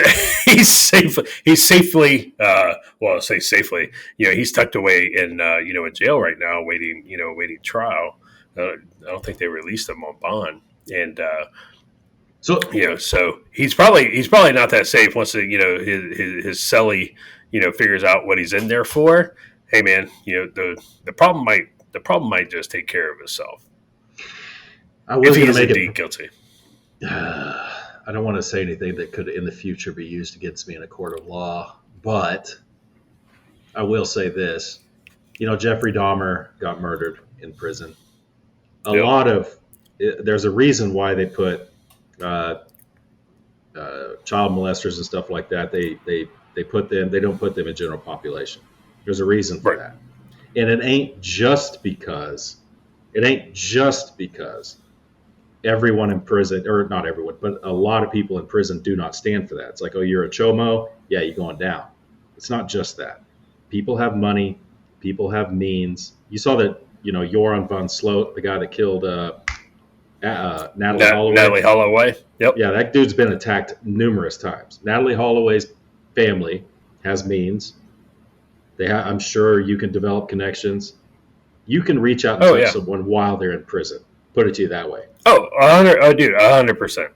he's safely well, I'll say safely. He's tucked away in in jail right now, waiting trial. I don't think they released him on bond, and so he's probably not that safe once his cellie figures out what he's in there for. Hey man, the problem might just take care of itself. I was if he going is to make indeed it guilty. I don't want to say anything that could in the future be used against me in a court of law, but I will say this. Jeffrey Dahmer got murdered in prison. There's a reason why they put child molesters and stuff like that. They don't put them in general population. There's a reason for that. And it ain't just because everyone in prison, or not everyone, but a lot of people in prison do not stand for that. It's like, oh, you're a chomo, yeah, you're going down. It's not just that. People have money, people have means. You saw that, Joran von Sloot, the guy that killed Natalie Holloway. Natalie Holloway, yep. Yeah, that dude's been attacked numerous times. Natalie Holloway's family has means. I'm sure you can develop connections. You can reach out and touch someone while they're in prison. Put it to you that way. Oh, 100%.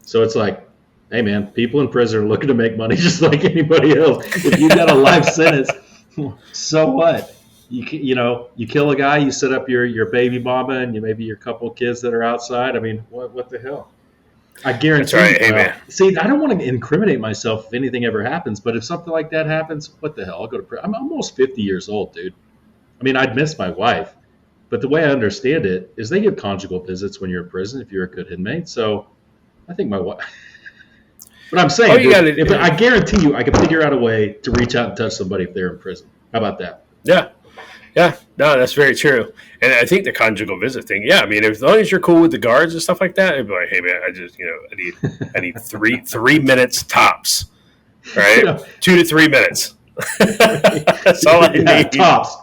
So it's like, hey man, people in prison are looking to make money just like anybody else. If you got a life sentence, so what? You kill a guy, you set up your baby mama and maybe your couple of kids that are outside. I mean, what the hell? I guarantee. That's right. Hey man. See, I don't want to incriminate myself if anything ever happens, but if something like that happens, what the hell? I'll go to prison. I'm almost 50 years old, dude. I mean, I'd miss my wife. But the way I understand it is they give conjugal visits when you're in prison if you're a good inmate. So I think my wife. But I'm saying, I guarantee you, I can figure out a way to reach out and touch somebody if they're in prison. How about that? Yeah. No, that's very true. And I think the conjugal visit thing. Yeah, I mean, as long as you're cool with the guards and stuff like that, it'd be like, hey man, I just I need 3 minutes tops, right? 2 to 3 minutes. That's all I need. Tops.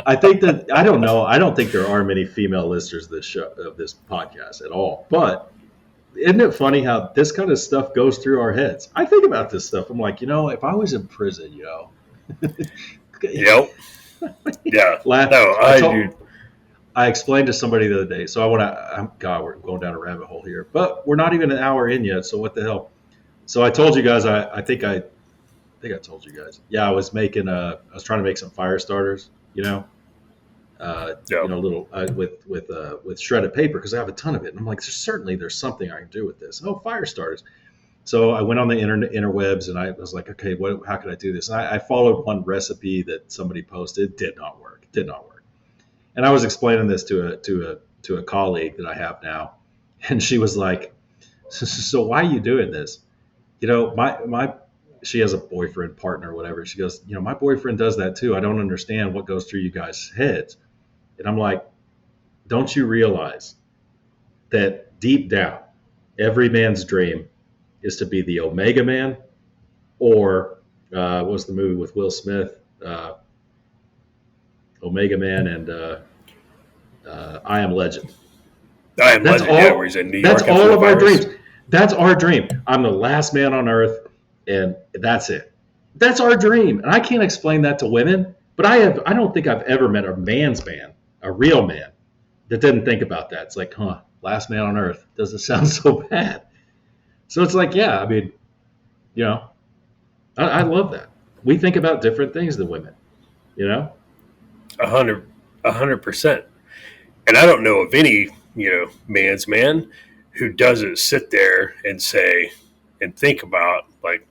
I think that I don't know. I don't think there are many female listeners of this podcast at all. But isn't it funny how this kind of stuff goes through our heads? I think about this stuff. I'm like, if I was in prison, Yep. Yeah. I explained to somebody the other day. So we're going down a rabbit hole here, but we're not even an hour in yet. So what the hell? So I told you guys. I think I told you guys. Yeah, I was trying to make some fire starters. Little with shredded paper because I have a ton of it. And I'm like, there's something I can do with this. Oh, fire starters. So I went on the interwebs and I was like, okay, how can I do this? And I followed one recipe that somebody posted. Did not work. And I was explaining this to a colleague that I have now, and she was like, so why are you doing this? She has a boyfriend, partner, whatever. She goes, my boyfriend does that too. I don't understand what goes through you guys' heads. And I'm like, don't you realize that deep down, every man's dream is to be the Omega Man, or what was the movie with Will Smith? Omega Man and I Am Legend. I Am Legend, where he's in New York. That's all of our dreams. That's our dream. I'm the last man on earth, and that's it. That's our dream. And I can't explain that to women, but I don't think I've ever met a man's man, a real man, that didn't think about that. It's like, last man on earth. Doesn't sound so bad. So it's like, yeah, I mean, I love that. We think about different things than women, 100%. And I don't know of any, man's man who doesn't sit there and say and think about, like,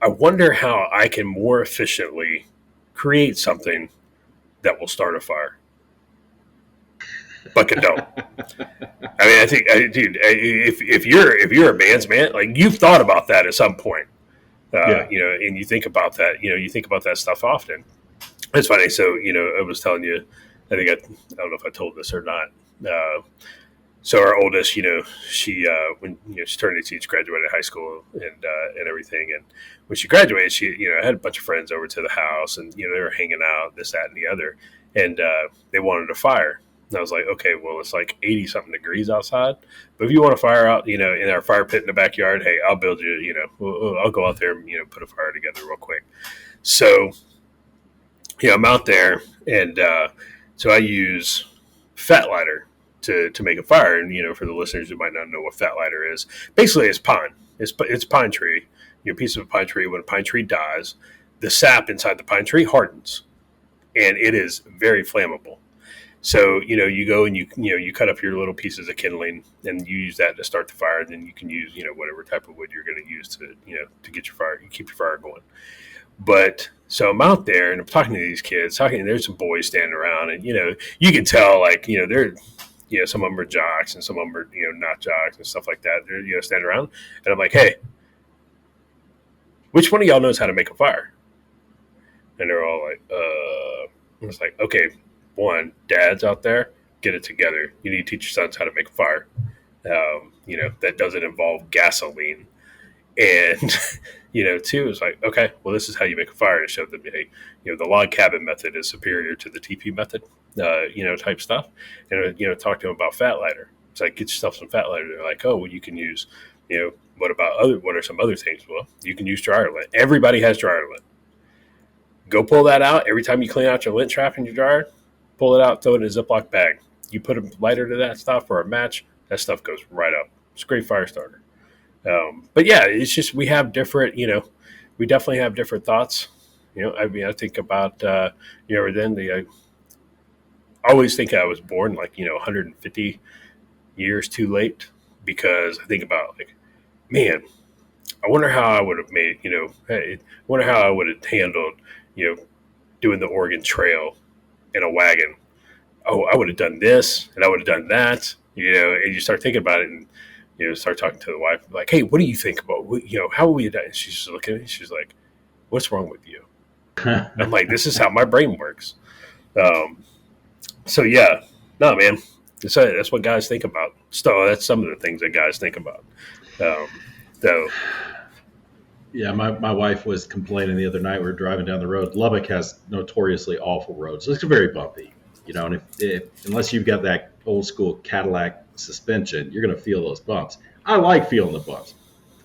I wonder how I can more efficiently create something that will start a fire, but can don't. I mean, I think, dude, if you're a man's man, like you've thought about that at some point, Yeah. and you think about that, you think about that stuff often. It's funny. So, I was telling you, I don't know if I told this or not. So our oldest, she when she turned 18, she graduated high school and everything. And when she graduated, she had a bunch of friends over to the house, and they were hanging out, this, that, and the other, and they wanted a fire. And I was like, okay, well, it's like 80 something degrees outside, but if you want a fire out, in our fire pit in the backyard, hey, I'll build you. I'll go out there and put a fire together real quick. So I'm out there, and so I use fat lighter to make a fire. And for the listeners who might not know what fat lighter is, basically it's pine. It's pine tree. A piece of a pine tree. When a pine tree dies, the sap inside the pine tree hardens, and it is very flammable. So you go and you cut up your little pieces of kindling, and you use that to start the fire. And then you can use whatever type of wood you're going to use to get your fire. You keep your fire going. But so I'm out there and I'm talking to these kids. There's some boys standing around, and you can tell they're some of them are jocks and some of them are not jocks and stuff like that. They're standing around, and I'm like, hey, which one of y'all knows how to make a fire? And they're all like, I was like, okay, one, dads out there, get it together. You need to teach your sons how to make a fire. That doesn't involve gasoline. And, two is like, okay, well, this is how you make a fire. And showed them, hey, the log cabin method is superior to the TP method, type stuff. And, talk to them about fat lighter. It's like, get yourself some fat lighter. They're like, oh, well, you can use, what are some other things? Well, you can use dryer lint. Everybody has dryer lint. Go pull that out. Every time you clean out your lint trap in your dryer, pull it out, throw it in a Ziploc bag. You put a lighter to that stuff or a match, that stuff goes right up. It's a great fire starter. But yeah, it's just we have different, we definitely have different thoughts. I think about, I always think I was born 150 years too late, because I think about man, I wonder how I would have made, I wonder how I would have handled, doing the Oregon Trail in a wagon. Oh, I would have done this and I would have done that, and you start thinking about it, and start talking to the wife, like, hey, what do you think about, how will we do? And she's just looking at me. She's like, what's wrong with you? I'm like, this is how my brain works. So yeah, no, man, that's what guys think about. So that's some of the things that guys think about. So Yeah, my wife was complaining the other night. We were driving down the road. Lubbock has notoriously awful roads. It's very bumpy, and if unless you've got that old school Cadillac suspension, you're going to feel those bumps. I like feeling the bumps.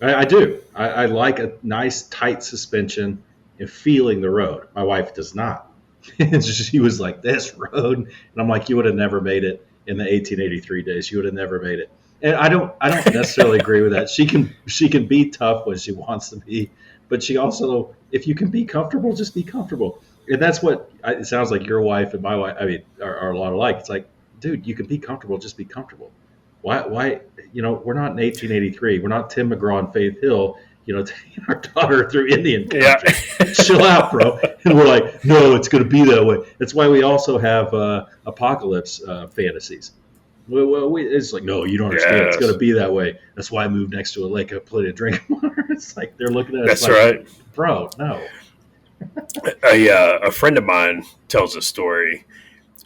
I do. I like a nice tight suspension and feeling the road. My wife does not. She was like, this road, and I'm like, you would have never made it in the 1883 days. You would have never made it. And I don't necessarily agree with that. She can be tough when she wants to be, but she also, if you can be comfortable, just be comfortable. And that's what it sounds like your wife and my wife, are a lot alike. It's like, dude, you can be comfortable, just be comfortable. Why we're not in 1883. We're not Tim McGraw and Faith Hill, taking our daughter through Indian country. Yeah. Chill out, bro. And we're like, no, it's going to be that way. That's why we also have apocalypse fantasies. Well, it's like, no, you don't understand. Yes. It's going to be that way. That's why I moved next to a lake of plenty of drinking water. It's like they're looking at us. That's right, bro. No. A friend of mine tells a story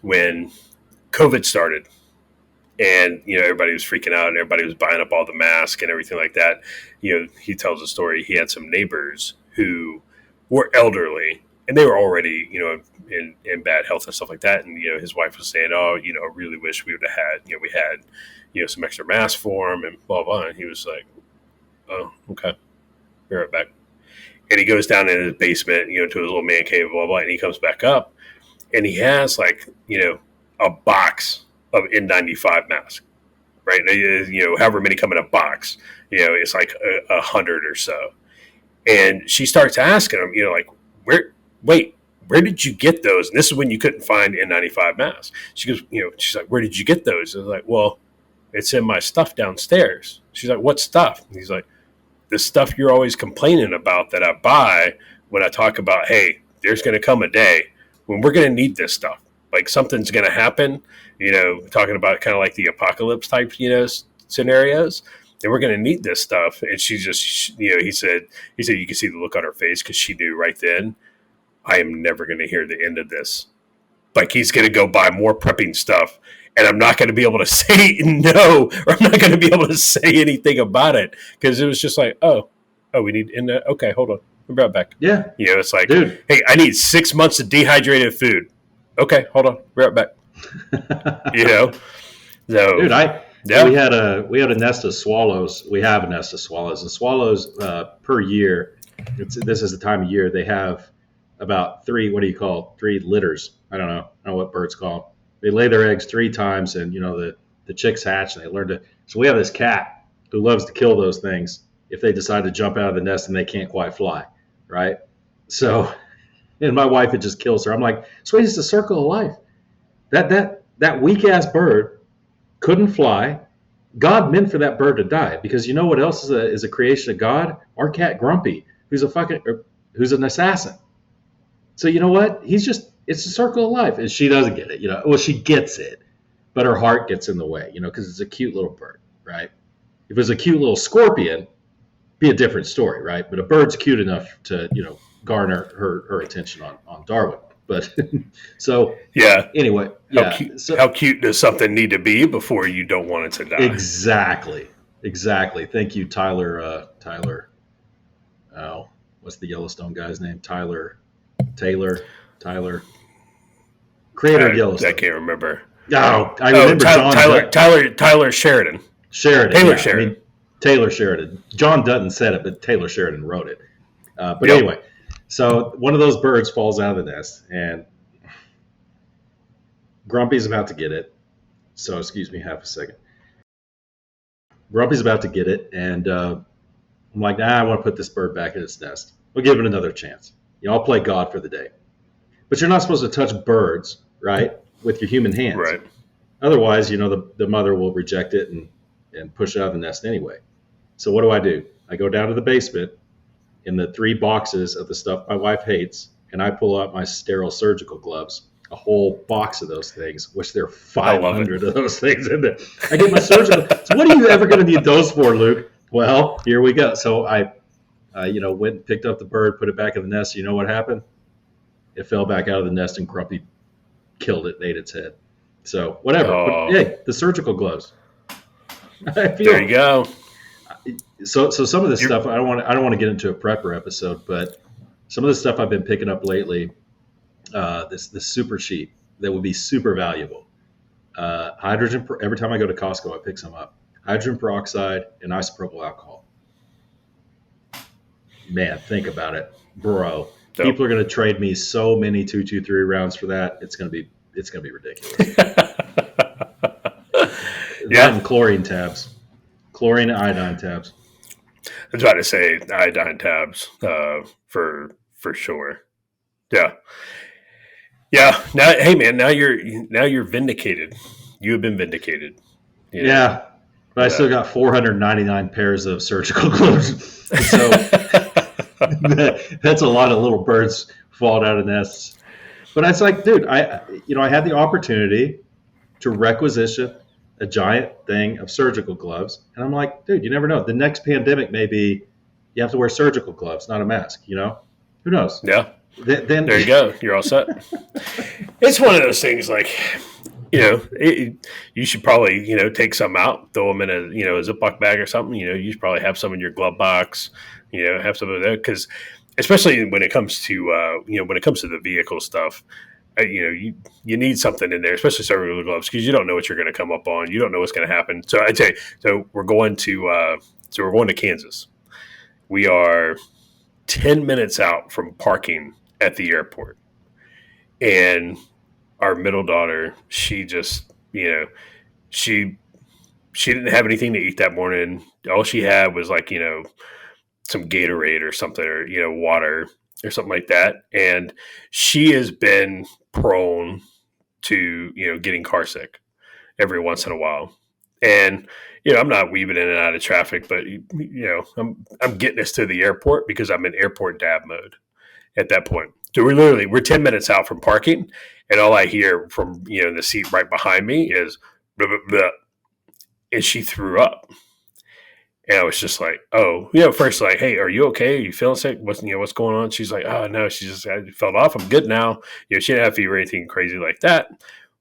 when COVID started, and everybody was freaking out, and everybody was buying up all the masks and everything like that. He tells a story. He had some neighbors who were elderly, and they were already, in bad health and stuff like that. And, his wife was saying, oh, I really wish we would have had, we had, some extra masks for him and blah, blah. And he was like, oh, okay, be right back. And he goes down in his basement, to his little man cave, blah, blah. And he comes back up, and he has a box of N95 masks, right? However many come in a box, it's like 100 or so. And she starts asking him, where did you get those? And this is when you couldn't find N95 masks. She goes, she's like, where did you get those? I was like, well, it's in my stuff downstairs. She's like, what stuff? And he's like, the stuff you're always complaining about that I buy when I talk about, hey, there's going to come a day when we're going to need this stuff. Like something's going to happen, talking about kind of like the apocalypse type, scenarios. And we're going to need this stuff. And she just, he said, you can see the look on her face because she knew right then, I am never going to hear the end of this. Like he's going to go buy more prepping stuff and I'm not going to be able to say no, or I'm not going to be able to say anything about it because it was just like, oh, we need in that. Okay, hold on, we'll be right back. Yeah, it's like, dude, hey, I need 6 months of dehydrated food. Okay, hold on, be right back. So dude, we had a nest of swallows. We have a nest of swallows, and swallows per year. This is the time of year they have about 3. What do you call 3 litters? I don't know what birds call them. They lay their eggs 3 times, and the chicks hatch, and they learn to. So we have this cat who loves to kill those things if they decide to jump out of the nest and they can't quite fly, right? So, and my wife, it just kills her. I'm like, sweet, it's the circle of life. That weak ass bird couldn't fly. God meant for that bird to die because you know what else is a creation of God? Our cat Grumpy, who's an assassin. So you know what? It's a circle of life. And she doesn't get it, Well, she gets it, but her heart gets in the way, because it's a cute little bird, right? If it was a cute little scorpion, it'd be a different story, right? But a bird's cute enough to, garner her attention on Darwin. But so yeah. Anyway, how cute does something need to be before you don't want it to die? Exactly. Thank you, Tyler. Oh, what's the Yellowstone guy's name? Taylor. Creator of Yellowstone. I can't remember. No, I remember Tyler Sheridan. Taylor Sheridan. Taylor Sheridan. John Dutton said it, but Taylor Sheridan wrote it. But anyway, so one of those birds falls out of the nest, and Grumpy's about to get it. So excuse me half a second. Grumpy's about to get it, and I'm like, I want to put this bird back in its nest. We'll give it another chance. I'll play God for the day. But you're not supposed to touch birds, right, with your human hands. Right. Otherwise, the mother will reject it and push it out of the nest anyway. So what do? I go down to the basement in the 3 boxes of the stuff my wife hates, and I pull out my sterile surgical gloves, a whole box of those things, which there are 500 of those things in there. I get my surgical. So what are you ever going to need those for, Luke? Well, here we go. So I went and picked up the bird, put it back in the nest. You know what happened? It fell back out of the nest, and Grumpy killed it and ate its head. So whatever. Oh. But, hey, the surgical gloves. There you go. So some of this stuff I don't want to get into a prepper episode, but some of the stuff I've been picking up lately, this super sheet that would be super valuable. Hydrogen. Every time I go to Costco, I pick some up. Hydrogen peroxide and isopropyl alcohol. Man, think about it, bro. Dope. People are going to trade me so many 223 rounds for that. It's going to be ridiculous. That and chlorine tabs, chlorine and iodine tabs. I was about to say iodine tabs for sure. Yeah. Now, hey man, now you're vindicated. You have been vindicated. Yeah, but I still got 499 pairs of surgical gloves. So. That's a lot of little birds falling out of nests. But it's like, dude, I had the opportunity to requisition a giant thing of surgical gloves, and I'm like, dude, you never know. The next pandemic may be you have to wear surgical gloves, not a mask. Who knows? Yeah. Then there you go. You're all set. It's one of those things like, you should probably, take some out, throw them in a Ziploc bag or something. You should probably have some in your glove box. Have some of that because, especially when it comes to the vehicle stuff, you need something in there, especially surgical gloves, because you don't know what you're going to come up on. You don't know what's going to happen. So I tell you, we're going to Kansas. We are 10 minutes out from parking at the airport, and our middle daughter, she just, she didn't have anything to eat that morning. All she had was some Gatorade or something, or, water or something like that. And she has been prone to, getting car sick every once in a while. And, I'm not weaving in and out of traffic, but I'm getting us to the airport because I'm in airport dab mode at that point. So we're 10 minutes out from parking, and all I hear from the seat right behind me is blah, blah, blah, and she threw up. And I was just like, oh, first like, hey, are you okay? Are you feeling sick? What's going on? She's like, oh no, I fell off. I'm good now. She didn't have fever or anything crazy like that.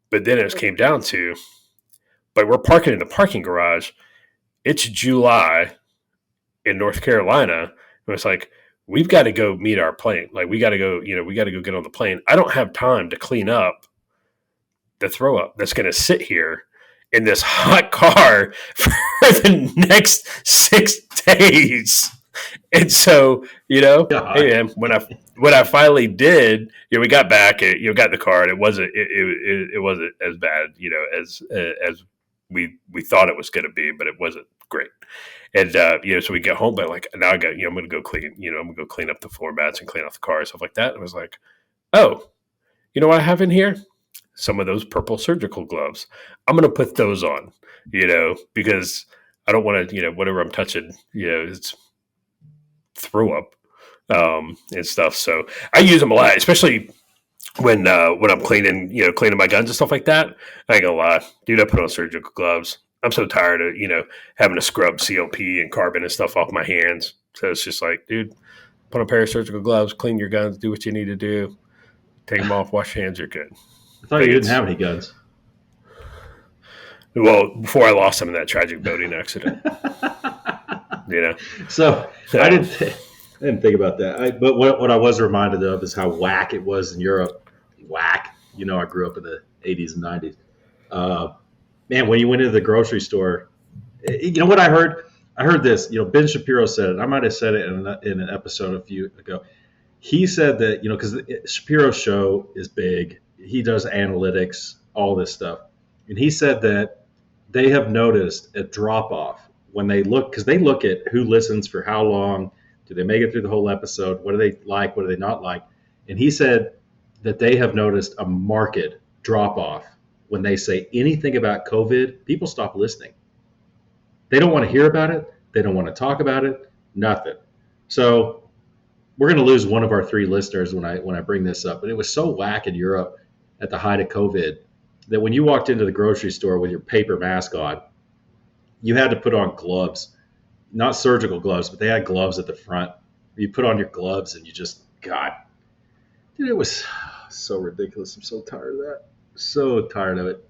But then it came down to, like, we're parking in the parking garage. It's July in North Carolina. And it's like, we've got to go meet our plane. Like, we got to go get on the plane. I don't have time to clean up the throw up that's going to sit here in this hot car for the next 6 days. And so, hey man, when I finally did, we got back, got in the car, and it wasn't as bad, as we thought it was going to be, but it wasn't great. And so we get home, but like now I'm going to go clean, I'm going to go clean up the floor mats and clean off the car and stuff like that. And I was like, oh, you know what I have in here? Some of those purple surgical gloves. I'm going to put those on, because I don't want to, whatever I'm touching, it's throw up and stuff. So I use them a lot, especially when I'm cleaning my guns and stuff like that. I ain't gonna lie, dude, I put on surgical gloves. I'm so tired of, having to scrub COP and carbon and stuff off my hands. So it's just like, dude, put on a pair of surgical gloves, clean your guns, do what you need to do, take them off, wash your hands, you're good. I thought you didn't have any guns. Well, before I lost them in that tragic boating accident. So I didn't think about that. But what I was reminded of is how whack it was in Europe. Whack. I grew up in the 80s and 90s. Man, when you went into the grocery store, you know what I heard? I heard this. Ben Shapiro said it. I might have said it in an episode a few ago. He said that, because Shapiro's show is big. He does analytics, all this stuff. And he said that they have noticed a drop-off when they look, because they look at who listens for how long, do they make it through the whole episode, what do they like, what do they not like. And he said that they have noticed a marked drop-off when they say anything about COVID, people stop listening. They don't want to hear about it. They don't want to talk about it, nothing. So we're going to lose one of our 3 listeners when I bring this up. But it was so whack in Europe at the height of COVID that when you walked into the grocery store with your paper mask on, you had to put on gloves, not surgical gloves, but they had gloves at the front. You put on your gloves and you just, God, dude, it was so ridiculous. I'm so tired of that. So tired of it.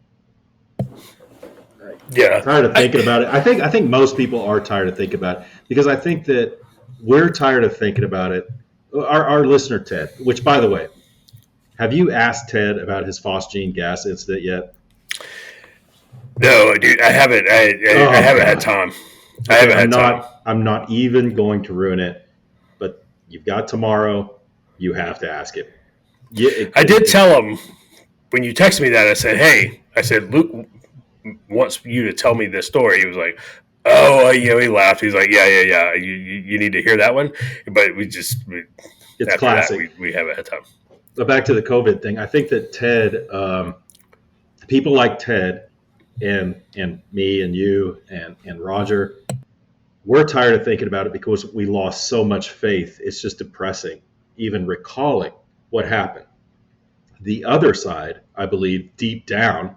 Yeah. Tired of thinking about it. I think most people are tired of thinking about it because I think that we're tired of thinking about it. Our listener, Ted, which, by the way, have you asked Ted about his phosgene gas incident yet? No, dude, I haven't. I haven't had time. I haven't had time. I'm not even going to ruin it, but you've got tomorrow. You have to ask him. I did tell him when you texted me that. I said, Luke wants you to tell me this story. He was like, oh, he laughed. He's like, yeah. You need to hear that one. But it's classic. We haven't had time. But back to the COVID thing. I think that Ted, people like Ted and me and you and Roger, we're tired of thinking about it because we lost so much faith. It's just depressing, even recalling what happened. The other side, I believe, deep down,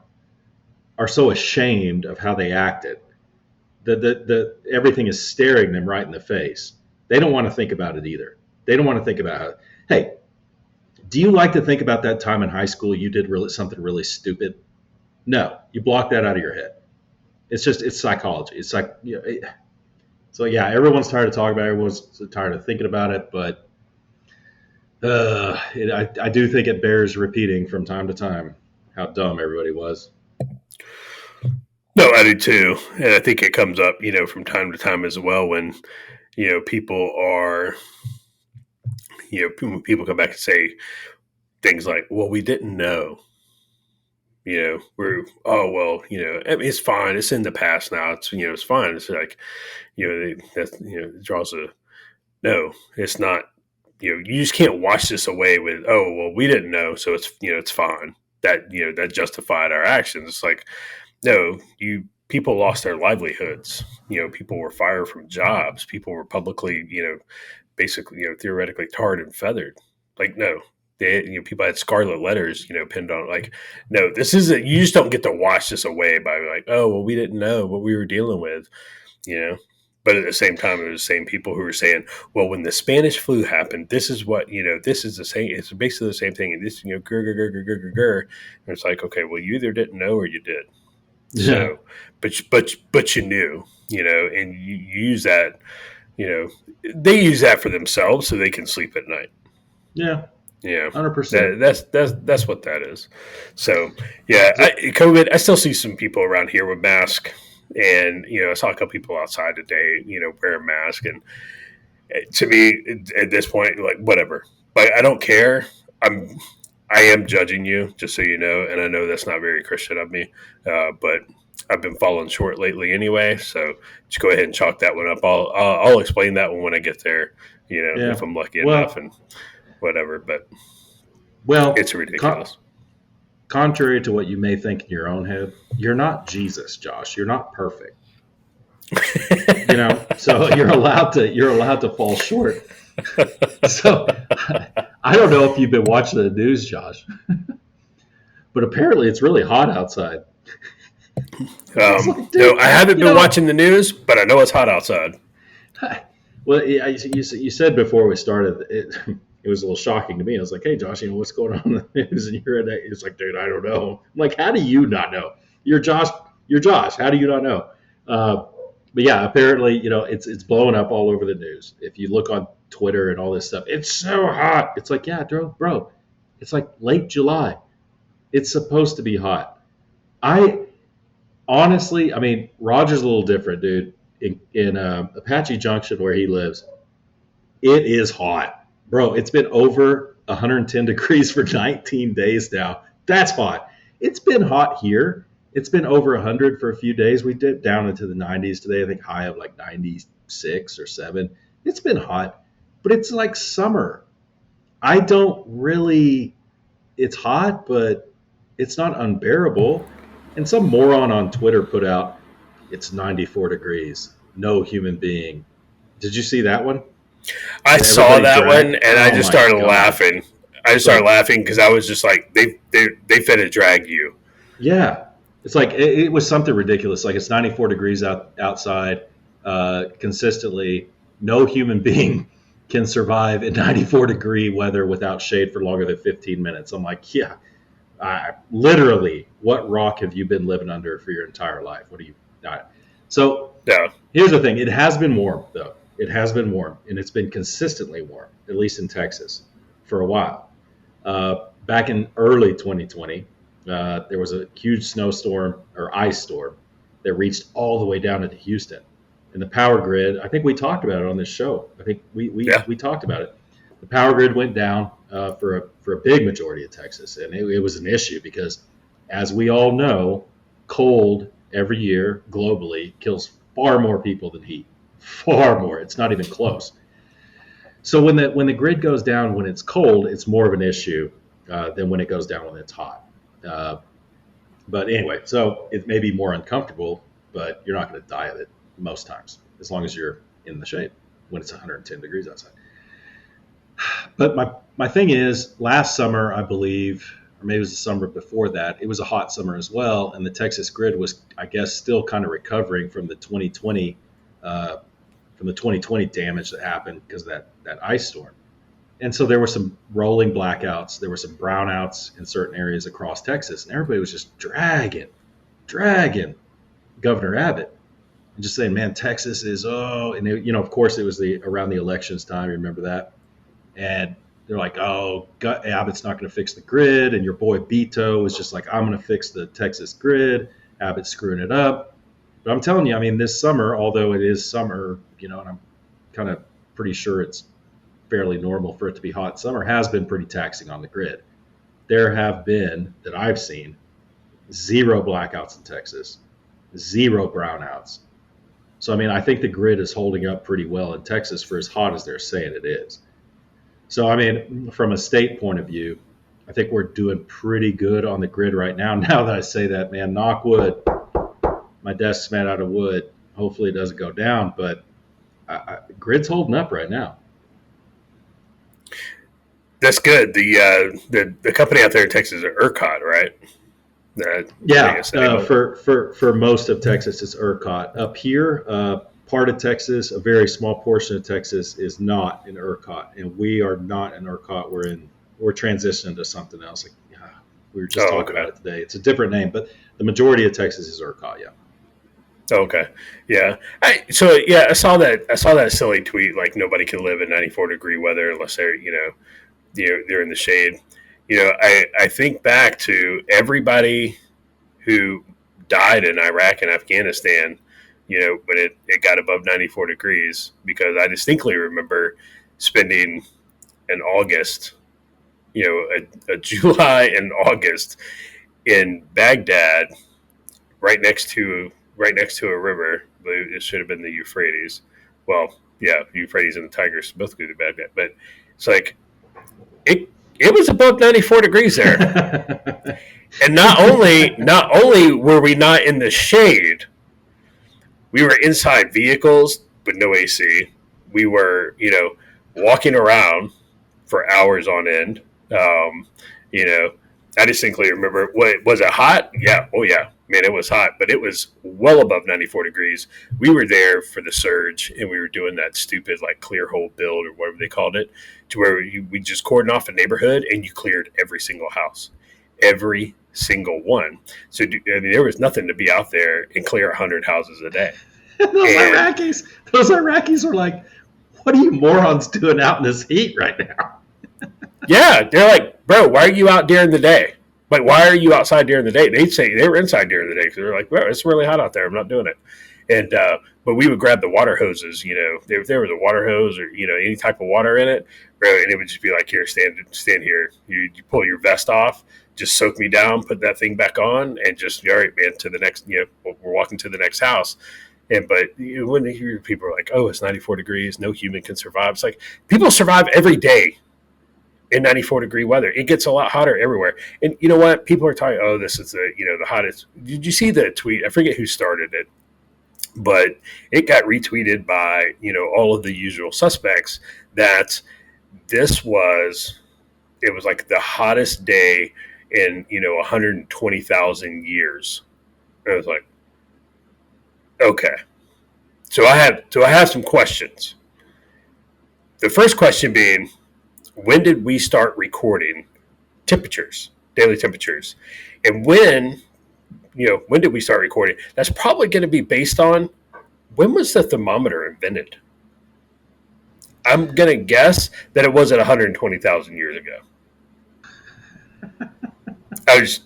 are so ashamed of how they acted. The everything is staring them right in the face. They don't want to think about it either. They don't want to think about hey, do you like to think about that time in high school you did something really stupid? No, you block that out of your head. It's psychology. It's like, so yeah, everyone's tired of talking about it. Everyone's tired of thinking about it, but I do think it bears repeating from time to time how dumb everybody was. No, I do too. And I think it comes up, from time to time as well when, people are, people come back and say things like, well, we didn't know. I mean, it's fine. It's in the past now. It's fine. It's like, it draws no, it's not, you just can't wash this away with, oh, well, we didn't know. So it's fine. That justified our actions. It's like, no, you people lost their livelihoods. People were fired from jobs. People were publicly, basically, theoretically tarred and feathered. Like, no, people had scarlet letters, pinned on. Like, no, this isn't. You just don't get to wash this away by like, oh, well, we didn't know what we were dealing with, you know. But at the same time, it was the same people who were saying, well, when the Spanish flu happened, this is what, this is the same. It's basically the same thing. And this, grr, grr, grr, grr, grr, grr. And it's like, okay, well, you either didn't know or you did. Yeah. So, but you knew, and you use that, they use that for themselves so they can sleep at night. Yeah. Yeah, 100%. That's what that is. So yeah, COVID. I still see some people around here with masks, and I saw a couple people outside today, wear a mask, and to me, at this point, like whatever. Like I don't care. I am judging you, just so you know, and I know that's not very Christian of me, but I've been falling short lately anyway. So just go ahead and chalk that one up. I'll explain that one when I get there. If I'm lucky enough, and whatever. But it's ridiculous. Contrary to what you may think in your own head, you're not Jesus, Josh. You're not perfect. So you're allowed to fall short. So I don't know if you've been watching the news, Josh, but apparently it's really hot outside. No, I haven't been watching the news, but I know it's hot outside. Well, you said before we started, it was a little shocking to me. I was like, hey, Josh, what's going on in the news? And you're in it. It's like, dude, I don't know. I'm like, how do you not know? You're Josh. How do you not know? But yeah, apparently, it's blowing up all over the news. If you look on Twitter and all this stuff, it's so hot. It's like, yeah, bro, it's like late July. It's supposed to be hot. Honestly, Roger's a little different, dude. In Apache Junction, where he lives, it is hot, bro. It's been over 110 degrees for 19 days now. That's hot. It's been hot here. It's been over 100 for a few days. We dipped down into the 90s today. I think high of like 96 or 7. It's been hot, but it's like summer. It's hot, but it's not unbearable. And some moron on Twitter put out, it's 94 degrees. No human being. Did you see that one? I saw that one, and I just started laughing. I just started laughing because I was just like, they finna drag you. Yeah. It's like, it was something ridiculous. Like, it's 94 degrees outside consistently. No human being can survive in 94 degree weather without shade for longer than 15 minutes. I'm like, yeah. Literally, what rock have you been living under for your entire life? What are you not? So Here's the thing. It has been warm, though. It has been warm, and it's been consistently warm, at least in Texas, for a while. Back in early 2020, there was a huge snowstorm or ice storm that reached all the way down into Houston. And the power grid, I think we talked about it on this show. I think we talked about it. The power grid went down for a big majority of Texas, and it was an issue because, as we all know, cold every year globally kills far more people than heat. Far more. It's not even close. So when the grid goes down when it's cold, it's more of an issue than when it goes down when it's hot. But anyway, so it may be more uncomfortable, but you're not going to die of it most times, as long as you're in the shade when it's 110 degrees outside. But my thing is, last summer, I believe, or maybe it was the summer before that, it was a hot summer as well, and the Texas grid was, I guess, still kind of recovering from the 2020 damage that happened because of that ice storm. And so there were some rolling blackouts, there were some brownouts in certain areas across Texas, and everybody was just dragging Governor Abbott and just saying, man, Texas is, and of course it was around the elections time, you remember that? And they're like, Abbott's not going to fix the grid. And your boy Beto was just like, I'm going to fix the Texas grid. Abbott's screwing it up. But I'm telling you, this summer, although it is summer, and I'm kind of pretty sure it's fairly normal for it to be hot, summer has been pretty taxing on the grid. There have been, that I've seen, 0 blackouts in Texas, 0 brownouts. So, I think the grid is holding up pretty well in Texas for as hot as they're saying it is. So, from a state point of view, I think we're doing pretty good on the grid right now. Now that I say that, man, knock wood, My desk's made out of wood. Hopefully, it doesn't go down, but grid's holding up right now. That's good. The company out there in Texas is ERCOT, right? Yeah, for most of Texas, it's ERCOT. Up here, part of Texas, a very small portion of Texas, is not in ERCOT, and we are not in ERCOT. We're transitioning to something else. Like, yeah, we were just talking about it today. It's a different name, but the majority of Texas is ERCOT. Yeah. Okay. Yeah. I saw that. I saw that silly tweet. Like nobody can live in 94-degree weather unless they're they're in the shade. I think back to everybody who died in Iraq and Afghanistan, when it got above 94 degrees, because I distinctly remember spending an August, a July and August in Baghdad, right next to a river. It should have been the Euphrates. Well, yeah, Euphrates and the Tigris both go to Baghdad, but it's like it was above 94 degrees there. And not only were we not in the shade, we were inside vehicles with no AC. We were, walking around for hours on end. I distinctly remember, was it hot? Yeah. Oh yeah, man, it was hot, but it was well above 94 degrees. We were there for the surge, and we were doing that stupid like clear hole build or whatever they called it, to where we just cordoned off a neighborhood and you cleared every single house, every single one. So there was nothing to be out there and clear 100 houses a day. Those Iraqis are like, what are you morons doing out in this heat right now? Yeah, they're like, bro, why are you out during the day? Like, why are you outside during the day? They'd say they were inside during the day because they're like, bro, it's really hot out there. I'm not doing it. And but we would grab the water hoses. If there was a water hose or any type of water in it, bro, and it would just be like, here, stand here. You pull your vest off, just soak me down, put that thing back on, and just all right, man. To the next, we're walking to the next house. But when you hear people are like, oh, it's 94 degrees, no human can survive. It's like people survive every day in 94-degree weather. It gets a lot hotter everywhere. And you know what? People are talking, oh, this is the hottest. Did you see the tweet? I forget who started it, but it got retweeted by, all of the usual suspects that it was like the hottest day in, 120,000 years. And I was like, okay. So I have some questions. The first question being, when did we start recording temperatures, daily temperatures? And when did we start recording? That's probably going to be based on when was the thermometer invented? I'm going to guess that it wasn't 120,000 years ago. It's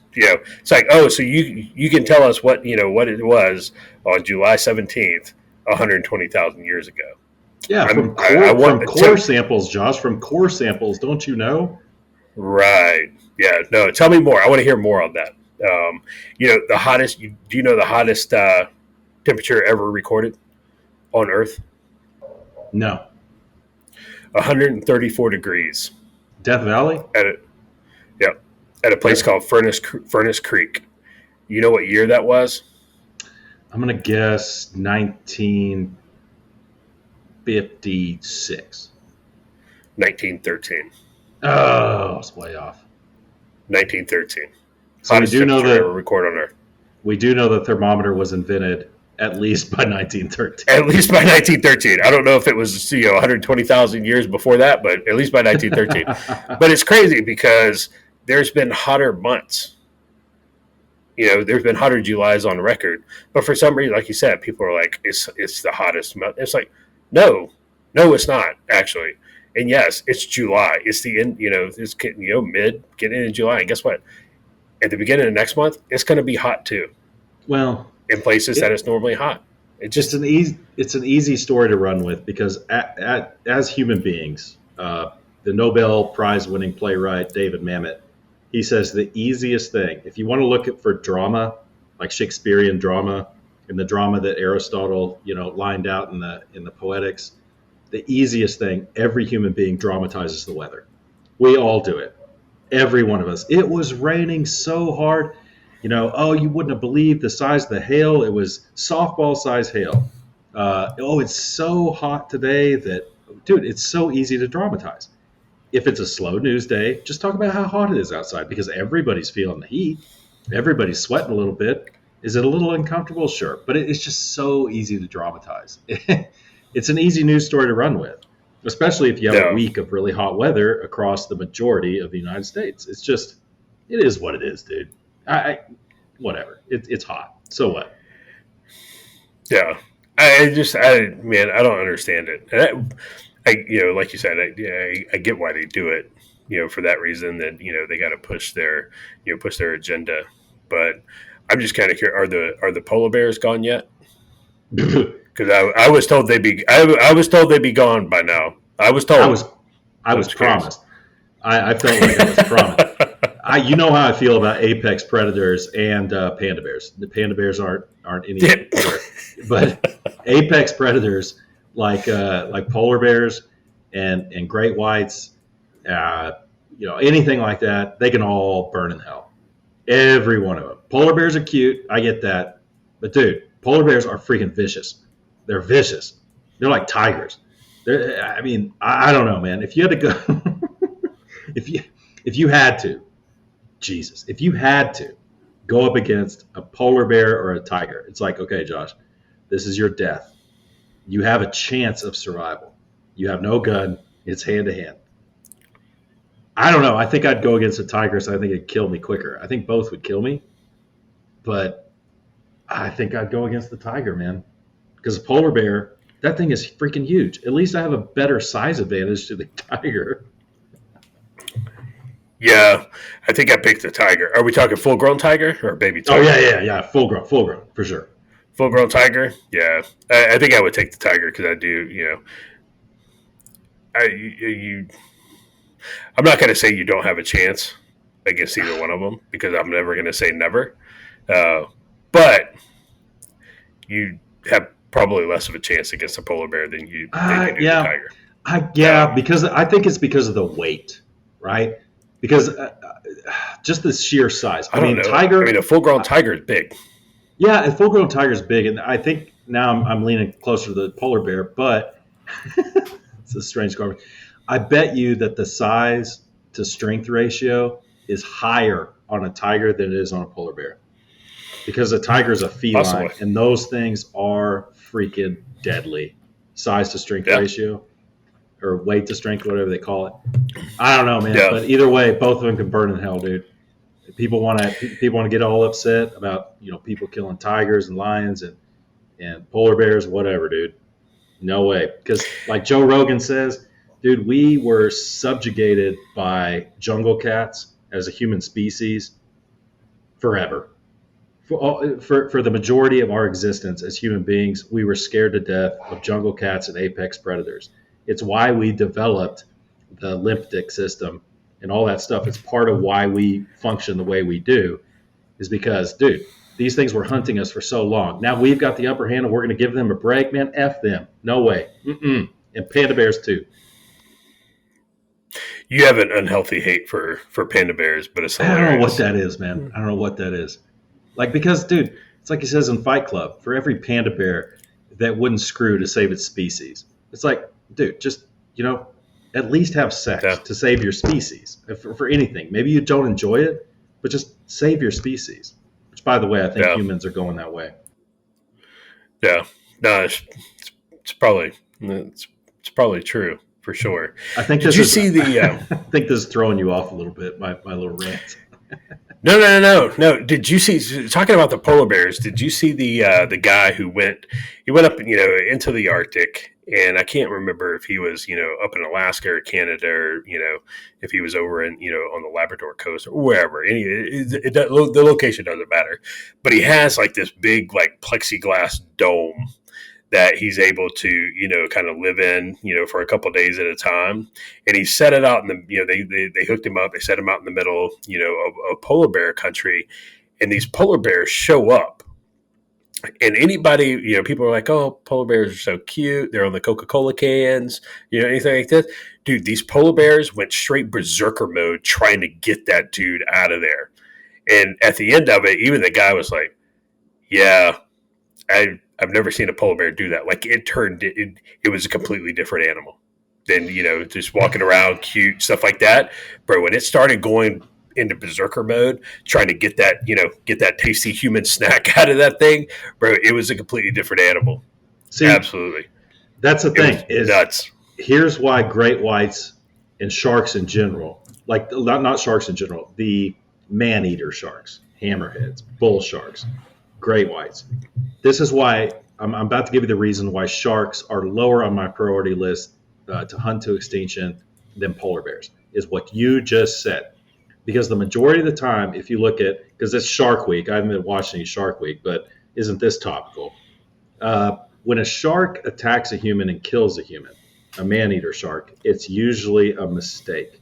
like, oh, so you can tell us what it was on July 17th, 120,000 years ago. Yeah, from core samples, Josh, from core samples, don't you know? Right. Yeah. No, tell me more. I want to hear more on that. The hottest, do you know the hottest temperature ever recorded on Earth? No. 134 degrees. Death Valley? At a place called Furnace Creek. You know what year that was? I'm going to guess 1956. 1913. Oh, it's way off. 1913. So we do know that ever recorded on Earth. We do know the thermometer was invented at least by 1913. At least by 1913. I don't know if it was 120,000 years before that, but at least by 1913. But it's crazy because there's been hotter months. There's been hotter Julys on record. But for some reason, like you said, people are like, it's the hottest month. It's like, no, it's not actually. And yes, it's July. It's the end. It's mid getting into July. And guess what? At the beginning of next month, it's going to be hot too. Well, in places that it's normally hot. It's an easy story to run with because as human beings, the Nobel Prize winning playwright David Mamet, he says the easiest thing, if you want to look for drama, like Shakespearean drama, and the drama that Aristotle, lined out in the Poetics, the easiest thing, every human being dramatizes the weather. We all do it. Every one of us. It was raining so hard. Oh, you wouldn't have believed the size of the hail. It was softball size hail. Oh, it's so hot today that, dude, it's so easy to dramatize. If it's a slow news day, just talk about how hot it is outside because everybody's feeling the heat. Everybody's sweating a little bit. Is it a little uncomfortable? Sure. But it's just so easy to dramatize. It's an easy news story to run with, especially if you have a No, week of really hot weather across the majority of the United States. It is what it is, dude. I whatever. It's hot. So what? yeah. Man, I don't understand it. And like you said, I get why they do it. For that reason that they got to push their agenda. But I'm just kind of curious: are the polar bears gone yet? Because I was told I was told they'd be gone by now. I was I told. was I I'm was just curious. promised. I felt like I was promised. You know how I feel about apex predators and panda bears. The panda bears aren't anywhere, but apex predators like polar bears and great whites, uh, anything like that, they can all burn in hell. Every one of them. Polar bears are cute. I get that, but dude, polar bears are freaking vicious. They're vicious. They're like tigers. I mean, I don't know, man. If you had to go, if you if you had to, Jesus, if you had to go up against a polar bear or a tiger, it's like, okay, Josh, this is your death. You have a chance of survival. You have no gun. It's hand to hand. I don't know. I think I'd go against a tiger, so I think it'd kill me quicker. I think both would kill me, but I think I'd go against the tiger, man. Because a polar bear, that thing is freaking huge. At least I have a better size advantage to the tiger. Yeah, I think I picked the tiger. Are we talking full grown tiger or baby Oh yeah, tiger? yeah. Full grown for sure. Full grown tiger. Yeah, I think I would take the tiger because I do. You. I'm not going to say you don't have a chance against either one of them because I'm never going to say never. Uh, but you have probably less of a chance against a polar bear than you do the Yeah, tiger. Um, because I think it's because of the weight, right? Because just the sheer size. I I don't mean, know. I mean, tiger. a full grown tiger is big. Yeah, a full grown tiger is big, and I think now I'm leaning closer to the polar bear, but it's a strange comment. I bet you that the size to strength ratio is higher on a tiger than it is on a polar bear because a tiger is a feline, Possibly. and those things are freaking deadly. Size to strength Yeah. ratio or weight to strength, whatever they call it. I don't know, man, Yeah. but either way, both of them can burn in hell, dude. People want to get all upset about people killing tigers and lions and polar bears, whatever, dude. No way, because like Joe Rogan says, dude, we were subjugated by jungle cats as a human species forever. For the majority of our existence as human beings, we were scared to death of jungle cats and apex predators. It's why we developed the limbic system and all that stuff. It's part of why we function the way we do, is because, dude, these things were hunting us for so long. Now we've got the upper hand and we're going to give them a break, man. F them. No way. Mm-mm. And panda bears, too. You have an unhealthy hate for panda bears, but it's I don't know what hilarious. that is, man. I don't know what that is. Like, because, dude, it's like he says in Fight Club, for every panda bear that wouldn't screw to save its species. It's like, dude, just, at least have sex Yeah. to save your species for anything. Maybe you don't enjoy it, but just save your species. Which, by the way, I think Yeah. humans are going that way. Yeah. No, it's probably it's probably true for sure. I think Did this you is. see the? I think this is throwing you off a little bit. My little rant. No. Did you see? Talking about the polar bears, did you see the guy who went? He went up, into the Arctic, and I can't remember if he was, up in Alaska or Canada, or if he was over in, on the Labrador coast or wherever. The location doesn't matter, but he has like this big like plexiglass dome that he's able to, kind of live in, for a couple of days at a time. And he set it out in the, they hooked him up. They set him out in the middle, of polar bear country. And these polar bears show up. And anybody, people are like, oh, polar bears are so cute. They're on the Coca-Cola cans, anything like that. Dude, these polar bears went straight berserker mode trying to get that dude out of there. And at the end of it, even the guy was like, "Yeah, I've never seen a polar bear do that. Like it was a completely different animal than just walking around, cute stuff like that, bro. When it started going into berserker mode, trying to get that tasty human snack out of that thing, bro, it was a completely different animal. See, Absolutely, that's the it thing was is nuts. here's why great whites and sharks in general, like not sharks in general, the man-eater sharks, hammerheads, bull sharks, great whites. This is why I'm about to give you the reason why sharks are lower on my priority list to hunt to extinction than polar bears, is what you just said. Because the majority of the time, if you look at, because it's Shark Week, I haven't been watching any Shark Week, but isn't this topical? When a shark attacks a human and kills a human, a man-eater shark, it's usually a mistake.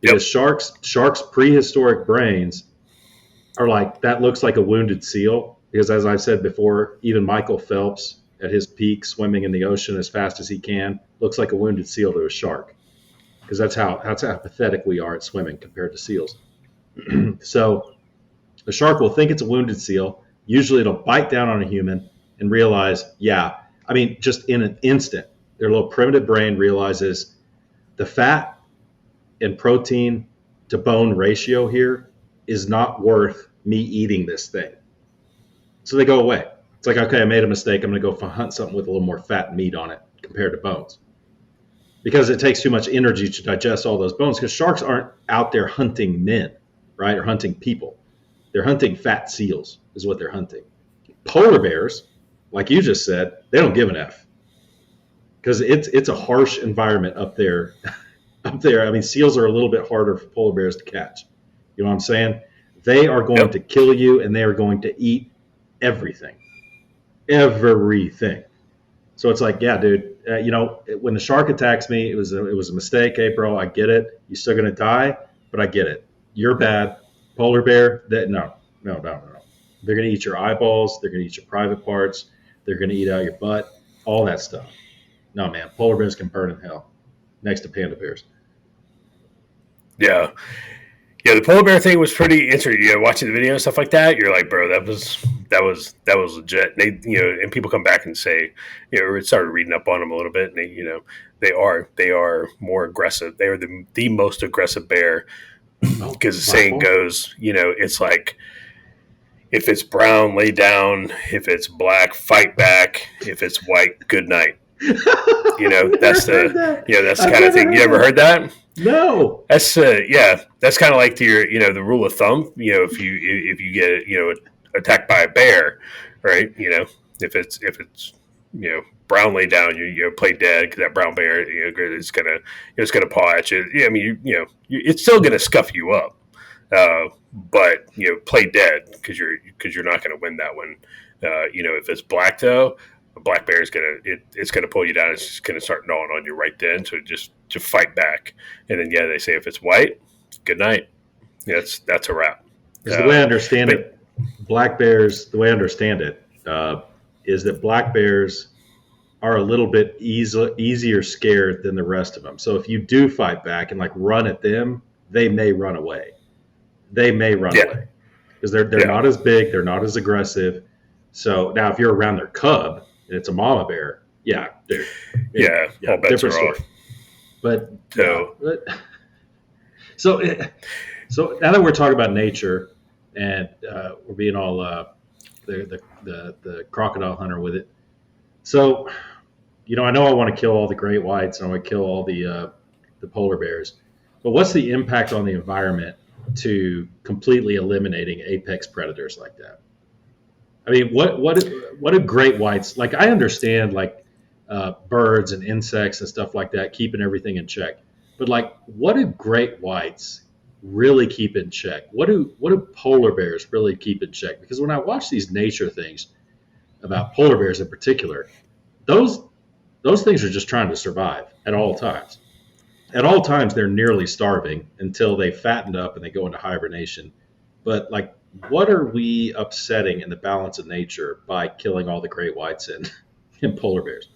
Because Yep. sharks' prehistoric brains are like, that looks like a wounded seal. Because as I've said before, even Michael Phelps at his peak swimming in the ocean as fast as he can looks like a wounded seal to a shark. Because that's how pathetic we are at swimming compared to seals. So the shark will think it's a wounded seal. Usually it'll bite down on a human and realize, yeah, I mean, just in an instant, their little primitive brain realizes the fat and protein to bone ratio here is not worth me eating this thing. So they go away. It's like, okay, I made a mistake. I'm going to go hunt something with a little more fat and meat on it compared to bones. Because it takes too much energy to digest all those bones. Because sharks aren't out there hunting men, right? Or hunting people. They're hunting fat seals, is what they're hunting. Polar bears, like you just said, they don't give an F. Because it's a harsh environment up there. Up there, I mean, seals are a little bit harder for polar bears to catch. You know what I'm saying? They are going Yep. to kill you, and they are going to eat everything. Everything. So it's like, yeah, dude, when the shark attacks me, it was a mistake. Hey, bro, I get it. You're still gonna die, but I get it. You're bad. Polar bear, no. They're gonna eat your eyeballs. They're gonna eat your private parts. They're gonna eat out your butt. All that stuff. No, man, polar bears can burn in hell next to panda bears. Yeah. Yeah, the polar bear thing was pretty interesting. Watching the video and stuff like that, you're like, bro, that was legit. And and people come back and say, we started reading up on them a little bit, and they are more aggressive. They are the most aggressive bear because the saying goes, it's like, if it's brown, lay down. If it's black, fight back. If it's white, good night. That's that's the kind of thing. You ever heard that? No. That's that's kind of like the rule of thumb. If you get attacked by a bear, right? If it's brown lay down, you play dead because that brown bear it's gonna paw at you. Yeah, I mean it's still gonna scuff you up, but play dead because you're not gonna win that one. If it's black though, a black bear is it's gonna pull you down. It's just gonna start gnawing on you right then. So just to fight back, and then they say if it's white, good night. That's a wrap. Because the way I understand it, black bears. The way I understand it is that black bears are a little bit easier scared than the rest of them. So if you do fight back and like run at them, they may run away. They may run away because they're not as big, they're not as aggressive. So now if you're around their cub and it's a mama bear, yeah, dude, all bets are off. But so now that we're talking about nature and we're being all the crocodile hunter with it. So, I know I want to kill all the great whites and I want to kill all the polar bears, but what's the impact on the environment to completely eliminating apex predators like that? I mean, what do great whites, like? I understand like birds and insects and stuff like that, keeping everything in check, but like, what do great whites really keep in check? What do polar bears really keep in check? Because when I watch these nature things about polar bears in particular, those things are just trying to survive at all times. At all times, they're nearly starving until they fattened up and they go into hibernation. But like, what are we upsetting in the balance of nature by killing all the great whites and polar bears?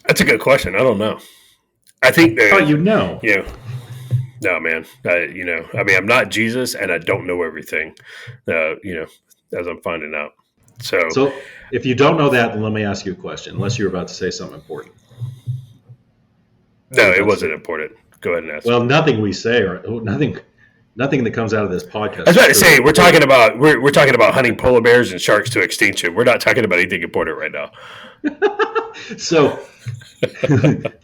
That's a good question. I don't know. I think that Oh, No, man. I mean, I'm not Jesus, and I don't know everything. As I'm finding out. So, So if you don't know that, then let me ask you a question. Unless you're about to say something important. What are no, you it about to wasn't say? important. Go ahead and ask. Well, nothing we say or nothing that comes out of this I podcast was is about to truly say important. we're talking about hunting polar bears and sharks to extinction. We're not talking about anything important right now. So